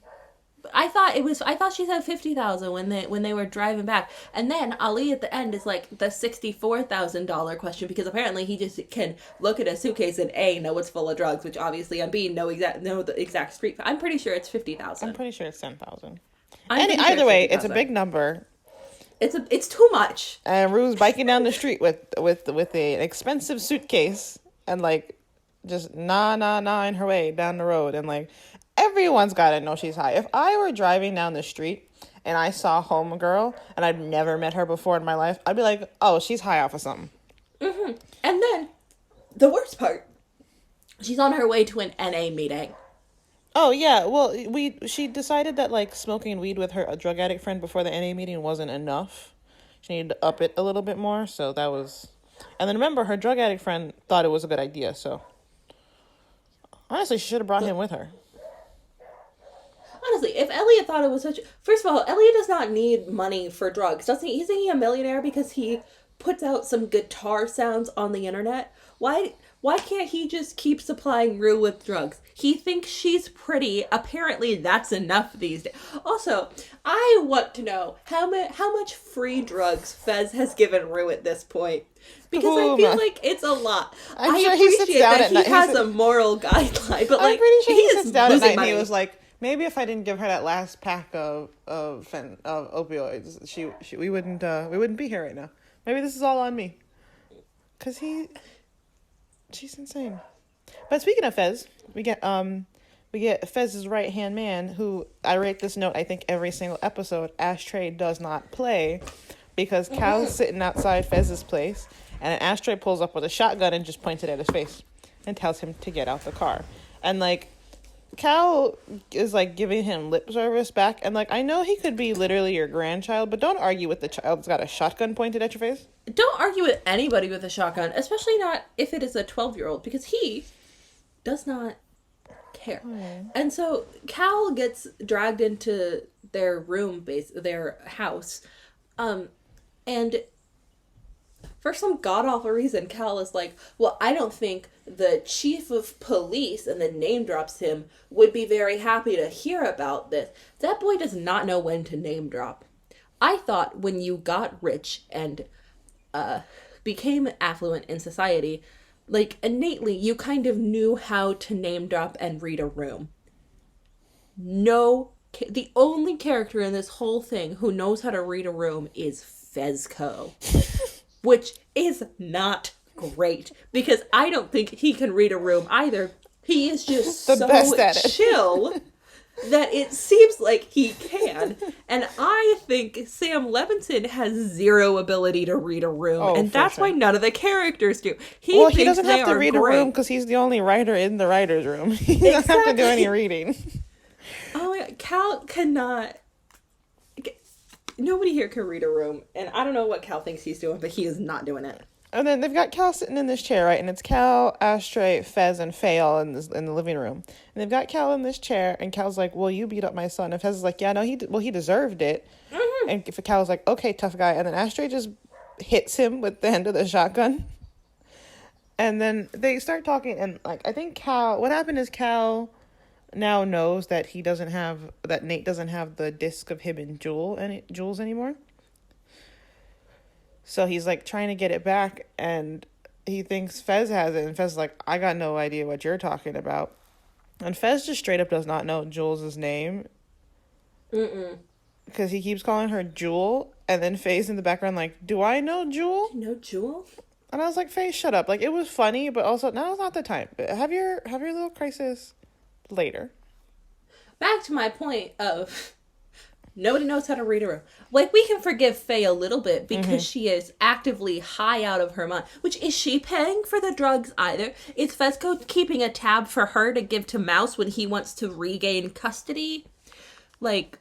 I thought she said 50,000 when they were driving back, and then Ali at the end is like the $64,000 question, because apparently he just can look at a suitcase and know it's full of drugs, which obviously I'm being know the exact street. I'm pretty sure it's 50,000. I'm pretty sure it's 10,000. Either way, it's a big number. It's too much. And Rue's biking down the street with an expensive suitcase and like just nah in her way down the road, and like everyone's got to know she's high. If I were driving down the street and I saw homegirl and I'd never met her before in my life, I'd be like, oh, she's high off of something. Mm-hmm. And then, the worst part, she's on her way to an NA meeting. Oh, yeah. Well, she decided that, like, smoking weed with a drug addict friend before the NA meeting wasn't enough. She needed to up it a little bit more, so that was... And then remember, her drug addict friend thought it was a good idea, so... Honestly, she should have brought him with her. Honestly, if Elliot thought it was such... First of all, Elliot does not need money for drugs. Doesn't he? Isn't he a millionaire because he puts out some guitar sounds on the internet? Why can't he just keep supplying Rue with drugs? He thinks she's pretty. Apparently, that's enough these days. Also, I want to know how much free drugs Fez has given Rue at this point. Because I feel like it's a lot. I'm sure he sits down at night. He has a moral guideline, but like, I'm pretty sure he sits down at night money. and he was like, maybe if I didn't give her that last pack of opioids, we wouldn't be here right now. Maybe this is all on me. Cause she's insane. But speaking of Fez, we get Fez's right hand man, who I rate this note I think every single episode. Ashtray does not play because Cal's sitting outside Fez's place, and an Ashtray pulls up with a shotgun and just points it at his face and tells him to get out the car. And like, Cal is like giving him lip service back, and like, I know he could be literally your grandchild, but don't argue with the child that's got a shotgun pointed at your face. Don't argue with anybody with a shotgun, especially not if it is a 12-year-old, because he does not care. And so Cal gets dragged into their their house, and for some god-awful reason, Cal is like, well, I don't think the chief of police, and then name drops him, would be very happy to hear about this. That boy does not know when to name drop. I thought when you got rich and became affluent in society, like, innately, you kind of knew how to name drop and read a room. The only character in this whole thing who knows how to read a room is Fezco. Which is not great, because I don't think he can read a room either. He is just so chill that it seems like he can. And I think Sam Levinson has zero ability to read a room, and that's why none of the characters do. He doesn't have to read a room because he's the only writer in the writer's room. He doesn't have to do any reading. Oh my God, Cal cannot... Nobody here can read a room, and I don't know what Cal thinks he's doing, but he is not doing it. And then they've got Cal sitting in this chair, right? And it's Cal, Ashtray, Fez, and Faye all in the living room. And they've got Cal in this chair, and Cal's like, well, you beat up my son. And Fez is like, yeah, no, he deserved it. Mm-hmm. And Cal's like, okay, tough guy. And then Ashtray just hits him with the end of the shotgun. And then they start talking, and like, I think what happened is Cal now knows that Nate doesn't have the disc of him and Jules anymore. So he's like trying to get it back, and he thinks Fez has it, and Fez is like, I got no idea what you're talking about. And Fez just straight up does not know Jules' name. Because he keeps calling her Jewel, and then Faye's in the background like, do I know Jewel? No Jewel? And I was like, Faye, shut up. Like, it was funny, but also now's not the time. Have your little crisis later. Back to my point of nobody knows how to read a room. Like, we can forgive Faye a little bit because she is actively high out of her mind. Which, is she paying for the drugs either? Is Fezco keeping a tab for her to give to Mouse when he wants to regain custody? Like...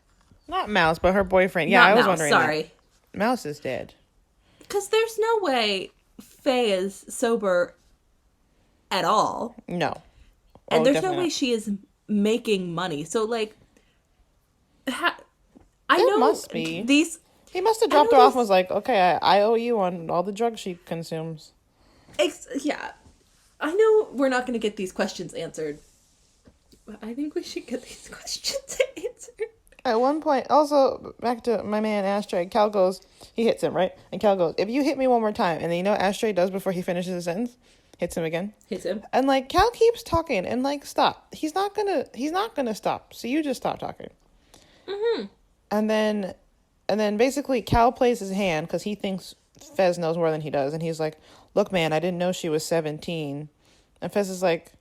Not Mouse, but her boyfriend. Yeah, I was wondering. Sorry. Mouse is dead. Because there's no way Faye is sober at all. No. And there's no way she is making money. So, like, I know must be. He must have dropped her off and was like, okay, I owe you on all the drugs she consumes. Yeah. I know we're not going to get these questions answered, but I think we should get these questions answered. At one point, also, back to my man Ashtray, Cal goes, he hits him, right? And Cal goes, if you hit me one more time, and then you know what Ashtray does before he finishes his sentence? Hits him again. Hits him. And like Cal keeps talking and like stop. He's not gonna stop. So you just stop talking. Mm-hmm. And then basically Cal plays his hand because he thinks Fez knows more than he does, and he's like, "Look, man, I didn't know she was 17." And Fez is like,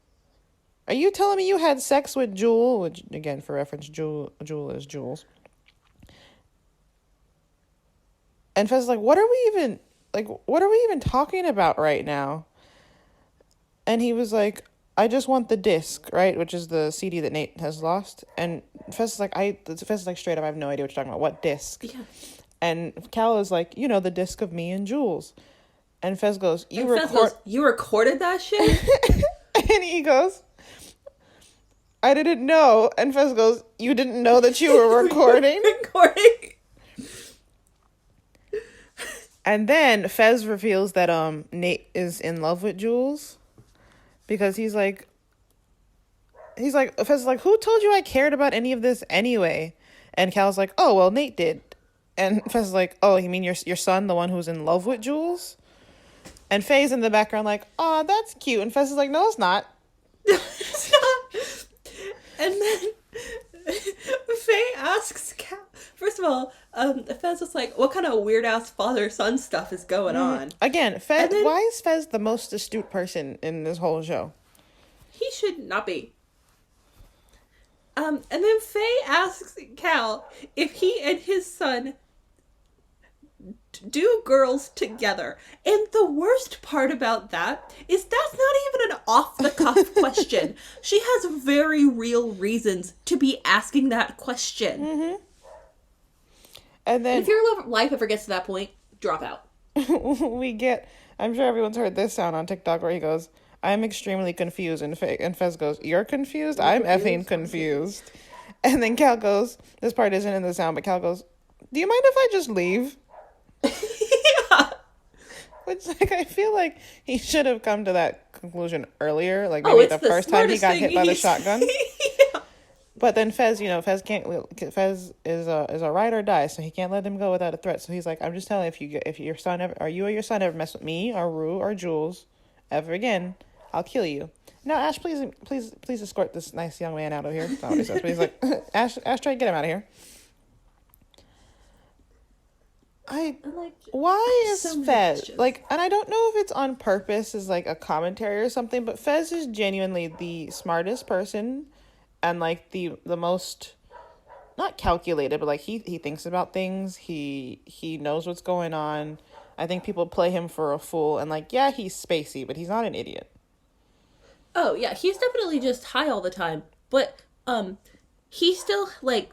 Are you telling me you had sex with Jewel? Which, again, for reference, Jewel is Jules. And Fez is like, what are we even talking about right now? And he was like, I just want the disc, right? Which is the CD that Nate has lost. And Fez is like, straight up, I have no idea what you're talking about. What disc? Yeah. And Cal is like, the disc of me and Jules. And Fez goes, You recorded that shit? And he goes, I didn't know. And Fez goes, you didn't know that you were recording? And then Fez reveals that Nate is in love with Jules. Because Fez is like, who told you I cared about any of this anyway? And Cal's like, oh, well, Nate did. And Fez is like, oh, you mean your son, the one who's in love with Jules? And Faye's in the background like, oh, that's cute. And Fez is like, no, it's not. It's not. And then Faye asks Cal. First of all, Fez is like, what kind of weird-ass father-son stuff is going on? Again, Fez, why is Fez the most astute person in this whole show? He should not be. And then Faye asks Cal if he and his son do girls together. And the worst part about that is that's not even an off-the-cuff question. She has very real reasons to be asking that question. Mm-hmm. And then, if your life ever gets to that point, drop out. I'm sure everyone's heard this sound on TikTok where he goes, I'm extremely confused. And Fez goes, you're confused? I'm effing confused. And then Cal goes, this part isn't in the sound, but Cal goes, do you mind if I just leave? Yeah. Which, I feel like he should have come to that conclusion earlier. Like, maybe the first time he got hit by the shotgun. Yeah. But then Fez, Fez is a ride or die, so he can't let him go without a threat. So he's like, I'm just telling you, if your son ever, or you or your son ever mess with me or Rue or Jules ever again, I'll kill you. Now, Ash, please escort this nice young man out of here. That's not what he says, but he's like, Ash, try to get him out of here. Why is so Fez like, and I don't know if it's on purpose as like a commentary or something, but Fez is genuinely the smartest person and like the most not calculated, but like he thinks about things. He knows what's going on. I think people play him for a fool, and like, yeah, he's spacey, but he's not an idiot. Oh yeah, he's definitely just high all the time. But he still like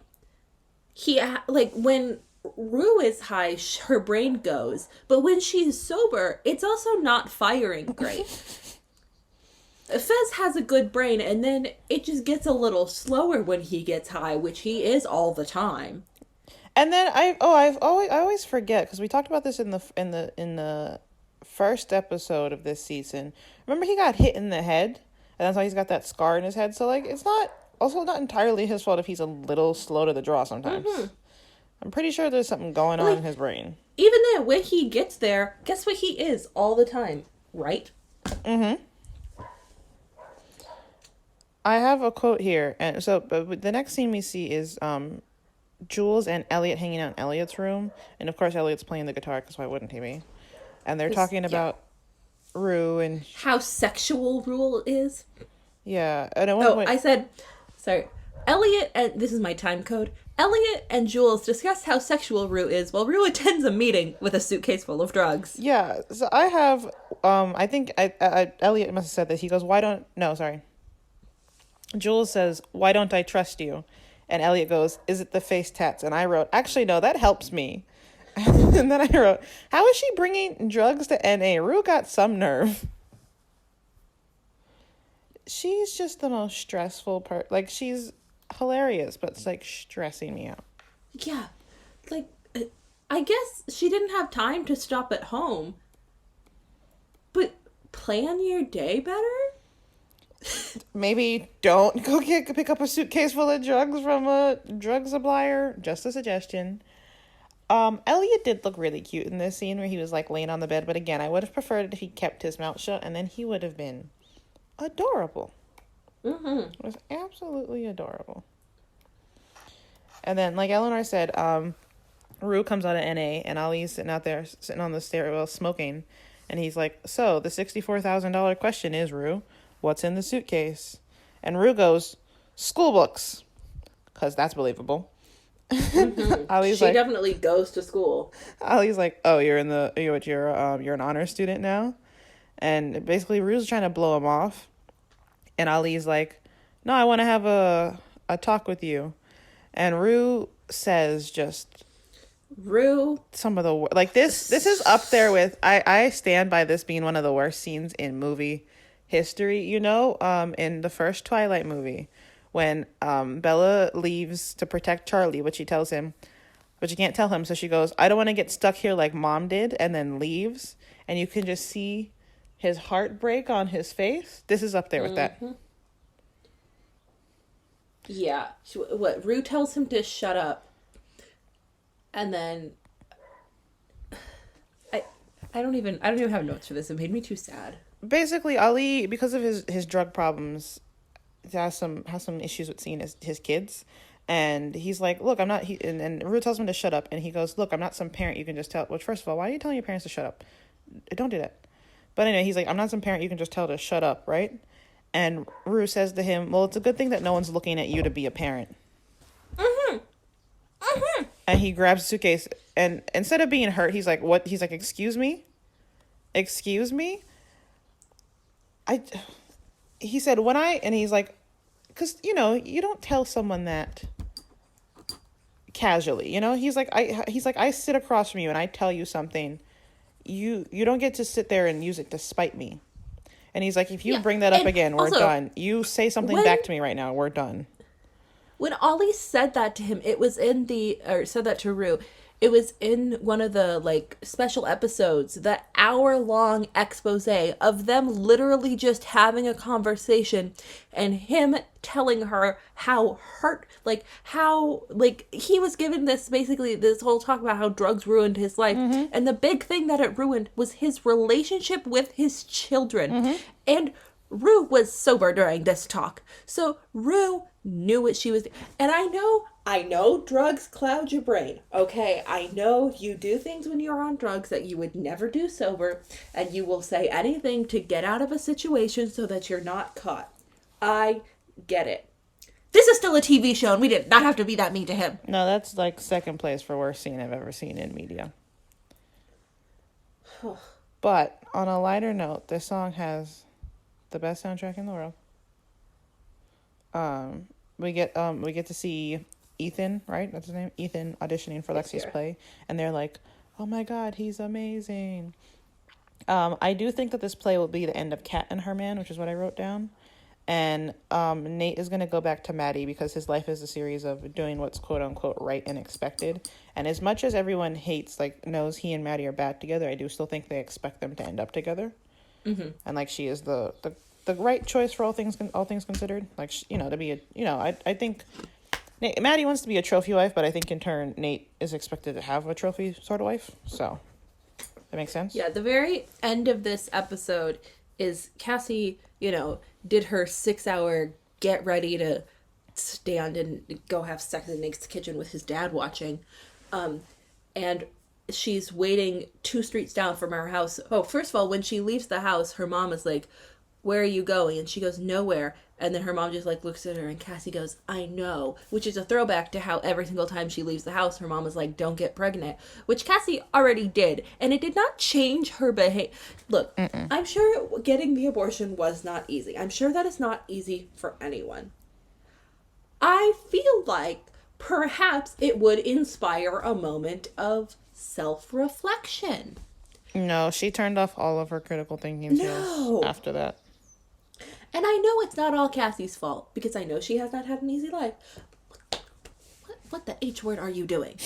when Rue is high, her brain goes, but when she's sober, it's also not firing great. Fez has a good brain, and then it just gets a little slower when he gets high, which he is all the time. And then I always forget, because we talked about this in the first episode of this season. Remember, he got hit in the head, and that's why he's got that scar in his head. So like, it's not entirely his fault if he's a little slow to the draw sometimes. Mm-hmm. I'm pretty sure there's something going on in his brain. Even then, when he gets there, guess what he is all the time, right? Mm-hmm. I have a quote here, and so but the next scene we see is Jules and Elliot hanging out in Elliot's room, and of course Elliot's playing the guitar because why wouldn't he be? And they're talking about Rue and how sexual Rue is. Yeah, and at one point I said, sorry, Elliot and this is my time code. Elliot and Jules discuss how sexual Rue is while Rue attends a meeting with a suitcase full of drugs. Yeah, so I have I think Elliot must have said this. He goes, Jules says, why don't I trust you? And Elliot goes, is it the face tats? And I wrote, actually, no, that helps me. And then I wrote, how is she bringing drugs to NA? Rue got some nerve. She's just the most stressful part. Like, she's hilarious, but it's, like, stressing me out. Yeah. Like, I guess she didn't have time to stop at home. But plan your day better? Maybe don't go pick up a suitcase full of drugs from a drug supplier. Just a suggestion. Elliot did look really cute in this scene where he was like laying on the bed, but again, I would have preferred it if he kept his mouth shut, and then he would have been adorable. Mm-hmm. It was absolutely adorable. And then, like Elanor said, Rue comes out of NA, and Ali's sitting on the stairwell smoking, and he's like, so the $64,000 question is, Rue, what's in the suitcase? And Rue goes, school books, because that's believable. Ali's She like, definitely goes to school. Ali's like, oh, you're an honor student now, and basically Rue's trying to blow him off, and Ali's like, no, I want to have a talk with you, and Rue says just Rue. some of the like this is up there with I stand by this being one of the worst scenes in movie history. In the first Twilight movie, when Bella leaves to protect Charlie, which she tells him, but she can't tell him, so she goes, I don't want to get stuck here like Mom did, and then leaves, and you can just see his heartbreak on his face. This is up there with that. Yeah. Rue tells him to shut up. And then I don't even have notes for this. It made me too sad. Basically, Ali, because of his drug problems, has some issues with seeing his kids. And he's like, look, I'm not, and Rue tells him to shut up. And he goes, look, I'm not some parent you can just tell. Which, first of all, why are you telling your parents to shut up? Don't do that. But anyway, he's like, I'm not some parent you can just tell to shut up, right? And Rue says to him, well, it's a good thing that no one's looking at you to be a parent. And he grabs a suitcase, and instead of being hurt, he's like, what? He's like, excuse me? Excuse me? He said, and he's like, because, you don't tell someone that casually, he's like, I sit across from you and I tell you something, you don't get to sit there and use it to spite me. And he's like, if you bring that up again, we're done. You say something back to me right now, we're done. When Ollie said that to him, said that to Rue, it was in one of the, special episodes, the hour-long expose of them literally just having a conversation and him telling her how he was given this whole talk about how drugs ruined his life. And the big thing that it ruined was his relationship with his children. And Rue was sober during this talk. So Rue knew what she was doing. And I know drugs cloud your brain. Okay, I know you do things when you're on drugs that you would never do sober, and you will say anything to get out of a situation so that you're not caught. I get it. This is still a TV show, and we did not have to be that mean to him. No, that's like second place for worst scene I've ever seen in media. But on a lighter note, this song has the best soundtrack in the world. We get to see Ethan, right? That's his name, Ethan, auditioning for Lexi's play, and they're like, "Oh my God, he's amazing." I do think that this play will be the end of Cat and Her Man, which is what I wrote down. And Nate is going to go back to Maddie because his life is a series of doing what's quote unquote right and expected. And as much as everyone knows he and Maddie are bad together, I do still think they expect them to end up together. And she is the right choice for all things considered. To be I think Maddie wants to be a trophy wife, but I think in turn Nate is expected to have a trophy sort of wife. So that makes sense. Yeah, the very end of this episode is Cassie, did her 6-hour get ready to stand and go have sex in Nate's kitchen with his dad watching. And she's waiting 2 streets down from her house. Oh, first of all, when she leaves the house, her mom is like, "Where are you going?" And she goes, "Nowhere." And then her mom just looks at her, and Cassie goes, "I know," which is a throwback to how every single time she leaves the house, her mom is like, "Don't get pregnant," which Cassie already did. And it did not change her behavior. Look, I'm sure getting the abortion was not easy. I'm sure that is not easy for anyone. I feel like perhaps it would inspire a moment of self-reflection. No, she turned off all of her critical thinking skills after that. And I know it's not all Cassie's fault, because I know she has not had an easy life. What the H word are you doing?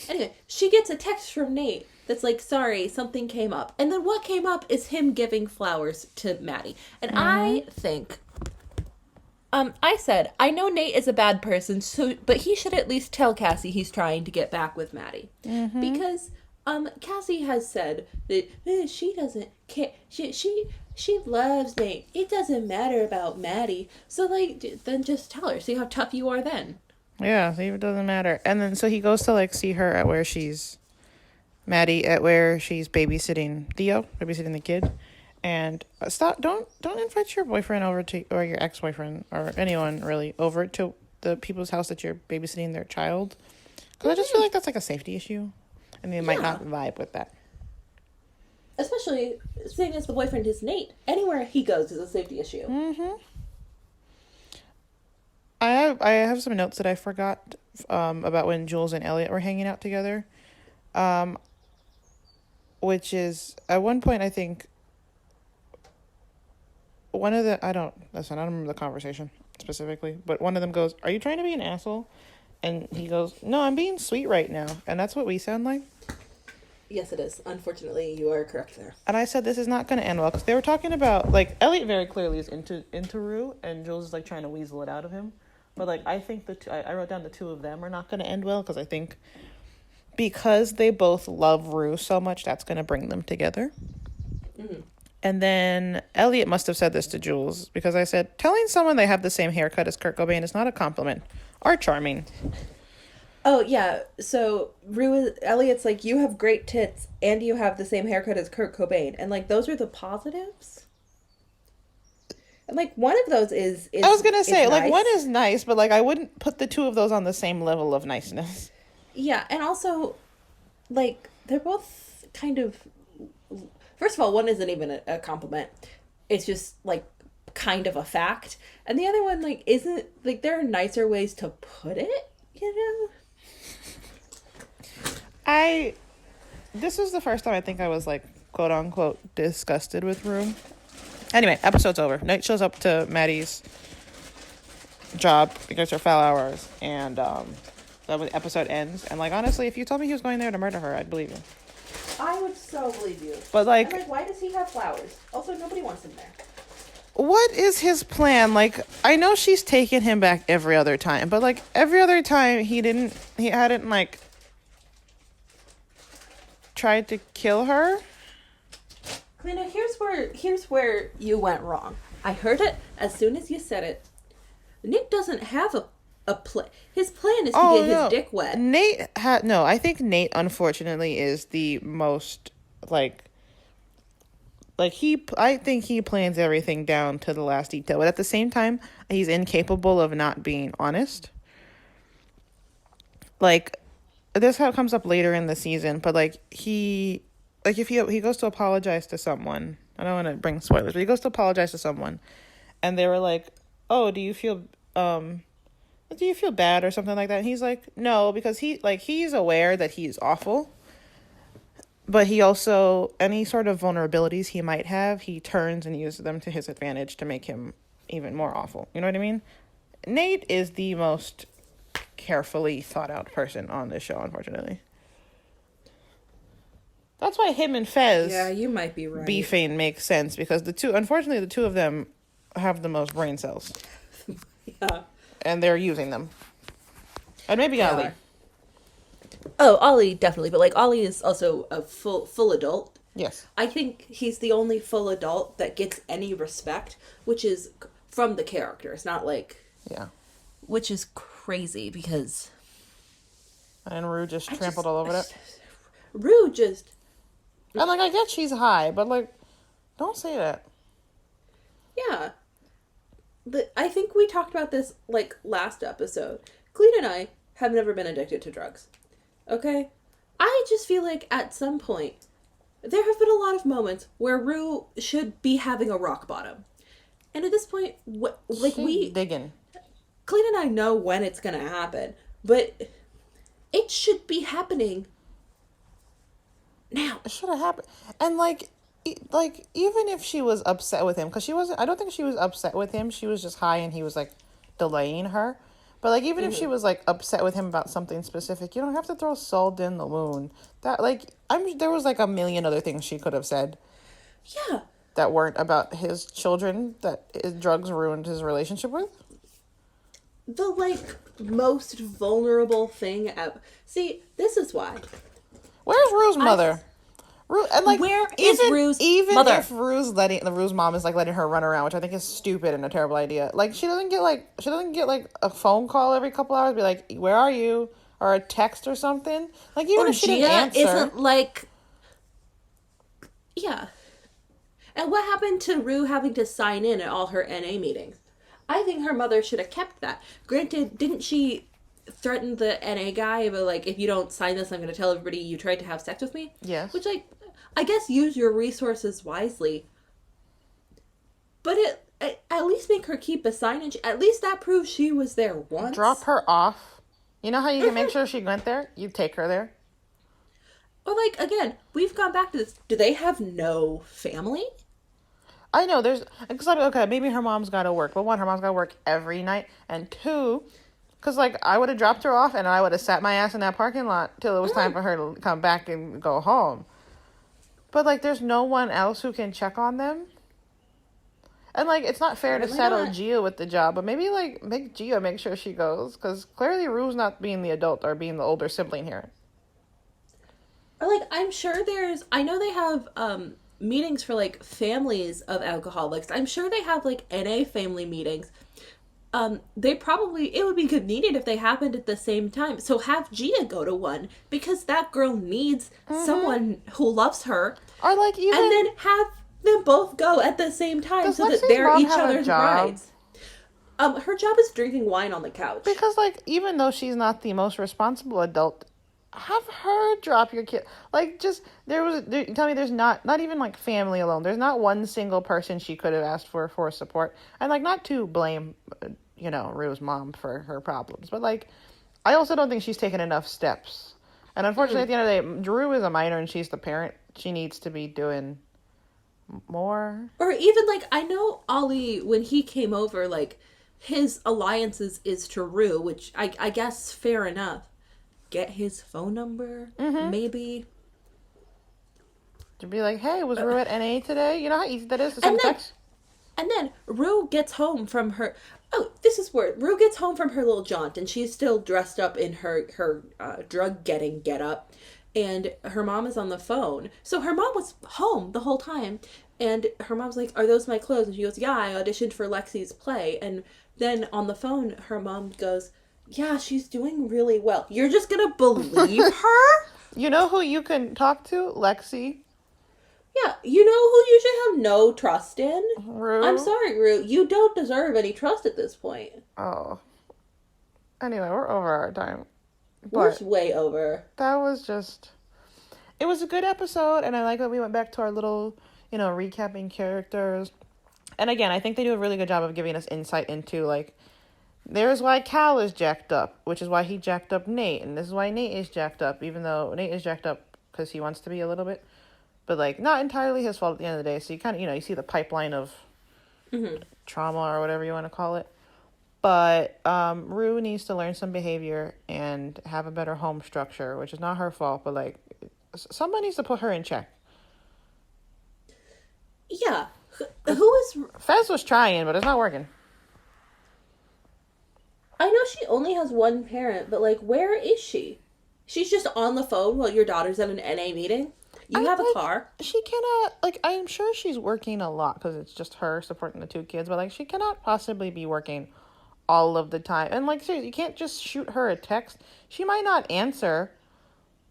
Anyway, she gets a text from Nate that's like, "Sorry, something came up." And then what came up is him giving flowers to Maddie. And I think, I said, I know Nate is a bad person, but he should at least tell Cassie he's trying to get back with Maddie. Because Cassie has said that she doesn't care. She loves Nate. It doesn't matter about Maddie. So then just tell her. See how tough you are then. Yeah, see if it doesn't matter. And then so he goes to see her at where she's babysitting Theo, babysitting the kid. And stop! Don't invite your boyfriend over to, or your ex-boyfriend, or anyone really, over to the people's house that you're babysitting their child. Because I just feel like that's like a safety issue, and they might Yeah. not vibe with that. Especially seeing as the boyfriend is Nate. Anywhere he goes is a safety issue. Mm-hmm. I have some notes that I forgot about when Jules and Elliot were hanging out together. Um, which is at one point I think one of the I don't remember the conversation specifically, but one of them goes, "Are you trying to be an asshole?" And he goes, "No, I'm being sweet right now." And that's what we sound like. Yes, it is. Unfortunately, you are correct there. And I said this is not going to end well because they were talking about like Elliot very clearly is into Rue, and Jules is like trying to weasel it out of him. But like I think I wrote down the two of them are not going to end well because I think because they both love Rue so much that's going to bring them together. Mm-hmm. And then Elliot must have said this to Jules because I said telling someone they have the same haircut as Kurt Cobain is not a compliment or charming. Oh yeah, so Elliot's like, you have great tits and you have the same haircut as Kurt Cobain, and like those are the positives. And like one of those is I was gonna say like nice. one is nice, but like I wouldn't put the two of those on the same level of niceness. Yeah, and also like they're both kind of. First of all, one isn't even a compliment. It's just like kind of a fact, and the other one like isn't like there are nicer ways to put it. You know. This was the first time I think I was like quote unquote disgusted with Rue. Anyway, episode's over. Nate shows up to Maddie's job because her foul hours, and the episode ends. And like honestly, if you told me he was going there to murder her, I'd believe you. I would so believe you. But like, I'm like, why does he have flowers? Also, nobody wants him there. what is his plan? Like, I know she's taken him back every other time, but like every other time he hadn't like tried to kill her. Kalina, here's where you went wrong. I heard it as soon as you said it. Nick doesn't have a plan. His plan is to get his dick wet. I think Nate unfortunately is the most I think he plans everything down to the last detail, but at the same time he's incapable of not being honest. Like this how it comes up later in the season, but like if he goes to apologize to someone, I don't want to bring spoilers, but he goes to apologize to someone, and they were like, "Oh, do you feel bad or something like that?" And he's like, "No," because he's aware that he's awful, but he also any sort of vulnerabilities he might have, he turns and uses them to his advantage to make him even more awful. You know what I mean? Nate is the most carefully thought out person on this show, unfortunately. That's why him and Fez you might be right. beefing makes sense because the two of them have the most brain cells. Yeah. And they're using them. And maybe Ollie. Oh, Ollie definitely, but like Ollie is also a full adult. Yes. I think he's the only full adult that gets any respect, which is from the character. It's not like which is crazy because and Rue just trampled all over it. Rue just and like I get she's high, but like don't say that. Yeah. I think we talked about this like last episode. Clete and I have never been addicted to drugs. Okay? I just feel like at some point there have been a lot of moments where Rue should be having a rock bottom. And at this point, She's digging. Clete and I know when it's going to happen, but it should be happening now. It should have happened. And like even if she was upset with him, because I don't think she was upset with him. She was just high and he was like delaying her. But like even if she was like upset with him about something specific, you don't have to throw salt in the wound. That there was like a million other things she could have said. Yeah. That weren't about his children that his drugs ruined his relationship with. The like most vulnerable thing ever. See, this is why. Where's Rue's mother? And like where is Rue's even mother? If Rue's mom is like letting her run around, which I think is stupid and a terrible idea. Like she doesn't get like a phone call every couple hours, be like, "Where are you?" or a text or something. Like even if she didn't answer, isn't like, yeah. And what happened to Rue having to sign in at all her NA meetings? I think her mother should have kept that. Granted, didn't she threaten the NA guy, but like, if you don't sign this, I'm going to tell everybody you tried to have sex with me? Yes. Which, like, I guess use your resources wisely. But at least make her keep a sign in. At least that proves she was there Drop once. her off. You know how you can make sure she went there? You take her there. Or, like, again, we've gone back to this. Do they have no family? I know there's, because like, okay, maybe her mom's got to work. But one, her mom's got to work every night. And two, because like I would have dropped her off and I would have sat my ass in that parking lot till it was time for her to come back and go home. But like there's no one else who can check on them. And like it's not fair to Apparently settle not. Gia with the job, but maybe like make Gia make sure she goes, because clearly Rue's not being the adult or being the older sibling here. Or, like, I'm sure I know they have meetings for, like, families of alcoholics. I'm sure they have, like, NA family meetings. It would be good needed if they happened at the same time. So have Gia go to one, because that girl needs someone who loves her. Or like even, And then have them both go at the same time does so that Lexi's they're mom each have a other's job? brides. Her job is drinking wine on the couch. Because like even though she's not the most responsible adult, have her drop your kid. Like just you tell me there's not even like family alone. There's not one single person she could have asked for support. And like not to blame Rue's mom for her problems, but like I also don't think she's taken enough steps. And unfortunately at the end of the day, Rue is a minor and she's the parent. She needs to be doing more. Or even, like, I know Ollie, when he came over, like, his alliances is to Rue, which I guess fair enough. Get his phone number, maybe. To be like, hey, was Rue at NA today? You know how easy that is to And send a then, text? and then Rue gets home from her. Oh, this is where Rue gets home from her little jaunt, and she's still dressed up in her drug getting get up, and her mom is on the phone. So her mom was home the whole time, and her mom's like, "Are those my clothes?" And she goes, "Yeah, I auditioned for Lexi's play." And then on the phone, her mom goes, "Yeah, she's doing really well." You're just gonna believe her? You know who you can talk to? Lexi. Yeah, you know who you should have no trust in? Rue. I'm sorry, Rue. You don't deserve any trust at this point. Oh. Anyway, we're over our time. We're But way over. that was just... It was a good episode, and I like that we went back to our little, recapping characters. And again, I think they do a really good job of giving us insight into, like, there's why Cal is jacked up, which is why he jacked up Nate, and this is why Nate is jacked up, even though Nate is jacked up because he wants to be a little bit. But, like, not entirely his fault at the end of the day. So you kind of, you see the pipeline of trauma or whatever you want to call it. But Rue needs to learn some behavior and have a better home structure, which is not her fault. But, like, someone needs to put her in check. Yeah. Who is... Fez was trying, but it's not working. I know she only has one parent, but, like, where is she? She's just on the phone while your daughter's at an NA meeting? You have a car? She cannot, like, I'm sure she's working a lot because it's just her supporting the two kids, but, like, she cannot possibly be working all of the time. And, like, seriously, you can't just shoot her a text. She might not answer,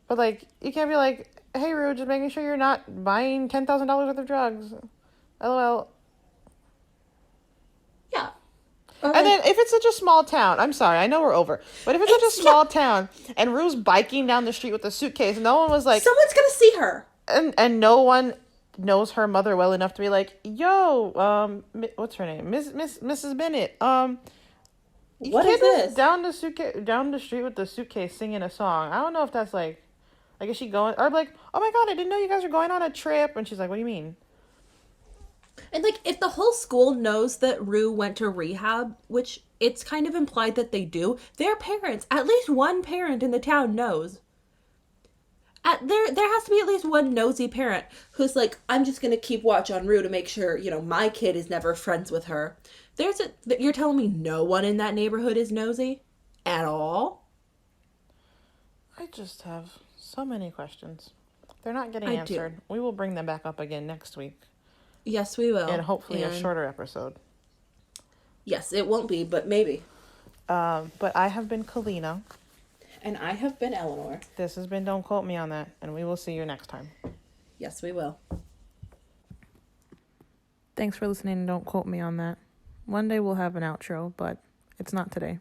but, like, you can't be like, hey, Rue, just making sure you're not buying $10,000 worth of drugs. LOL. Yeah. And then if it's such a small town, I'm sorry, I know we're over, but if it's such a small town and Rue's biking down the street with a suitcase, no one was like... Someone's gonna see her. And no one knows her mother well enough to be like, yo, what's her name? Mrs. Bennett. What is this? Down the street with the suitcase singing a song. I don't know if that's like is she going, or like, oh my God, I didn't know you guys were going on a trip. And she's like, what do you mean? And, like, if the whole school knows that Rue went to rehab, which it's kind of implied that they do, their parents, at least one parent in the town knows. There has to be at least one nosy parent who's like, I'm just going to keep watch on Rue to make sure, my kid is never friends with her. You're telling me no one in that neighborhood is nosy? At all? I just have so many questions. They're not getting I answered. do. We will bring them back up again next week. Yes, we will. And hopefully a shorter episode. Yes, it won't be, but maybe. But I have been Kalina. And I have been Elanor. This has been Don't Quote Me on That, and we will see you next time. Yes, we will. Thanks for listening, and don't quote me on that. One day we'll have an outro, but it's not today.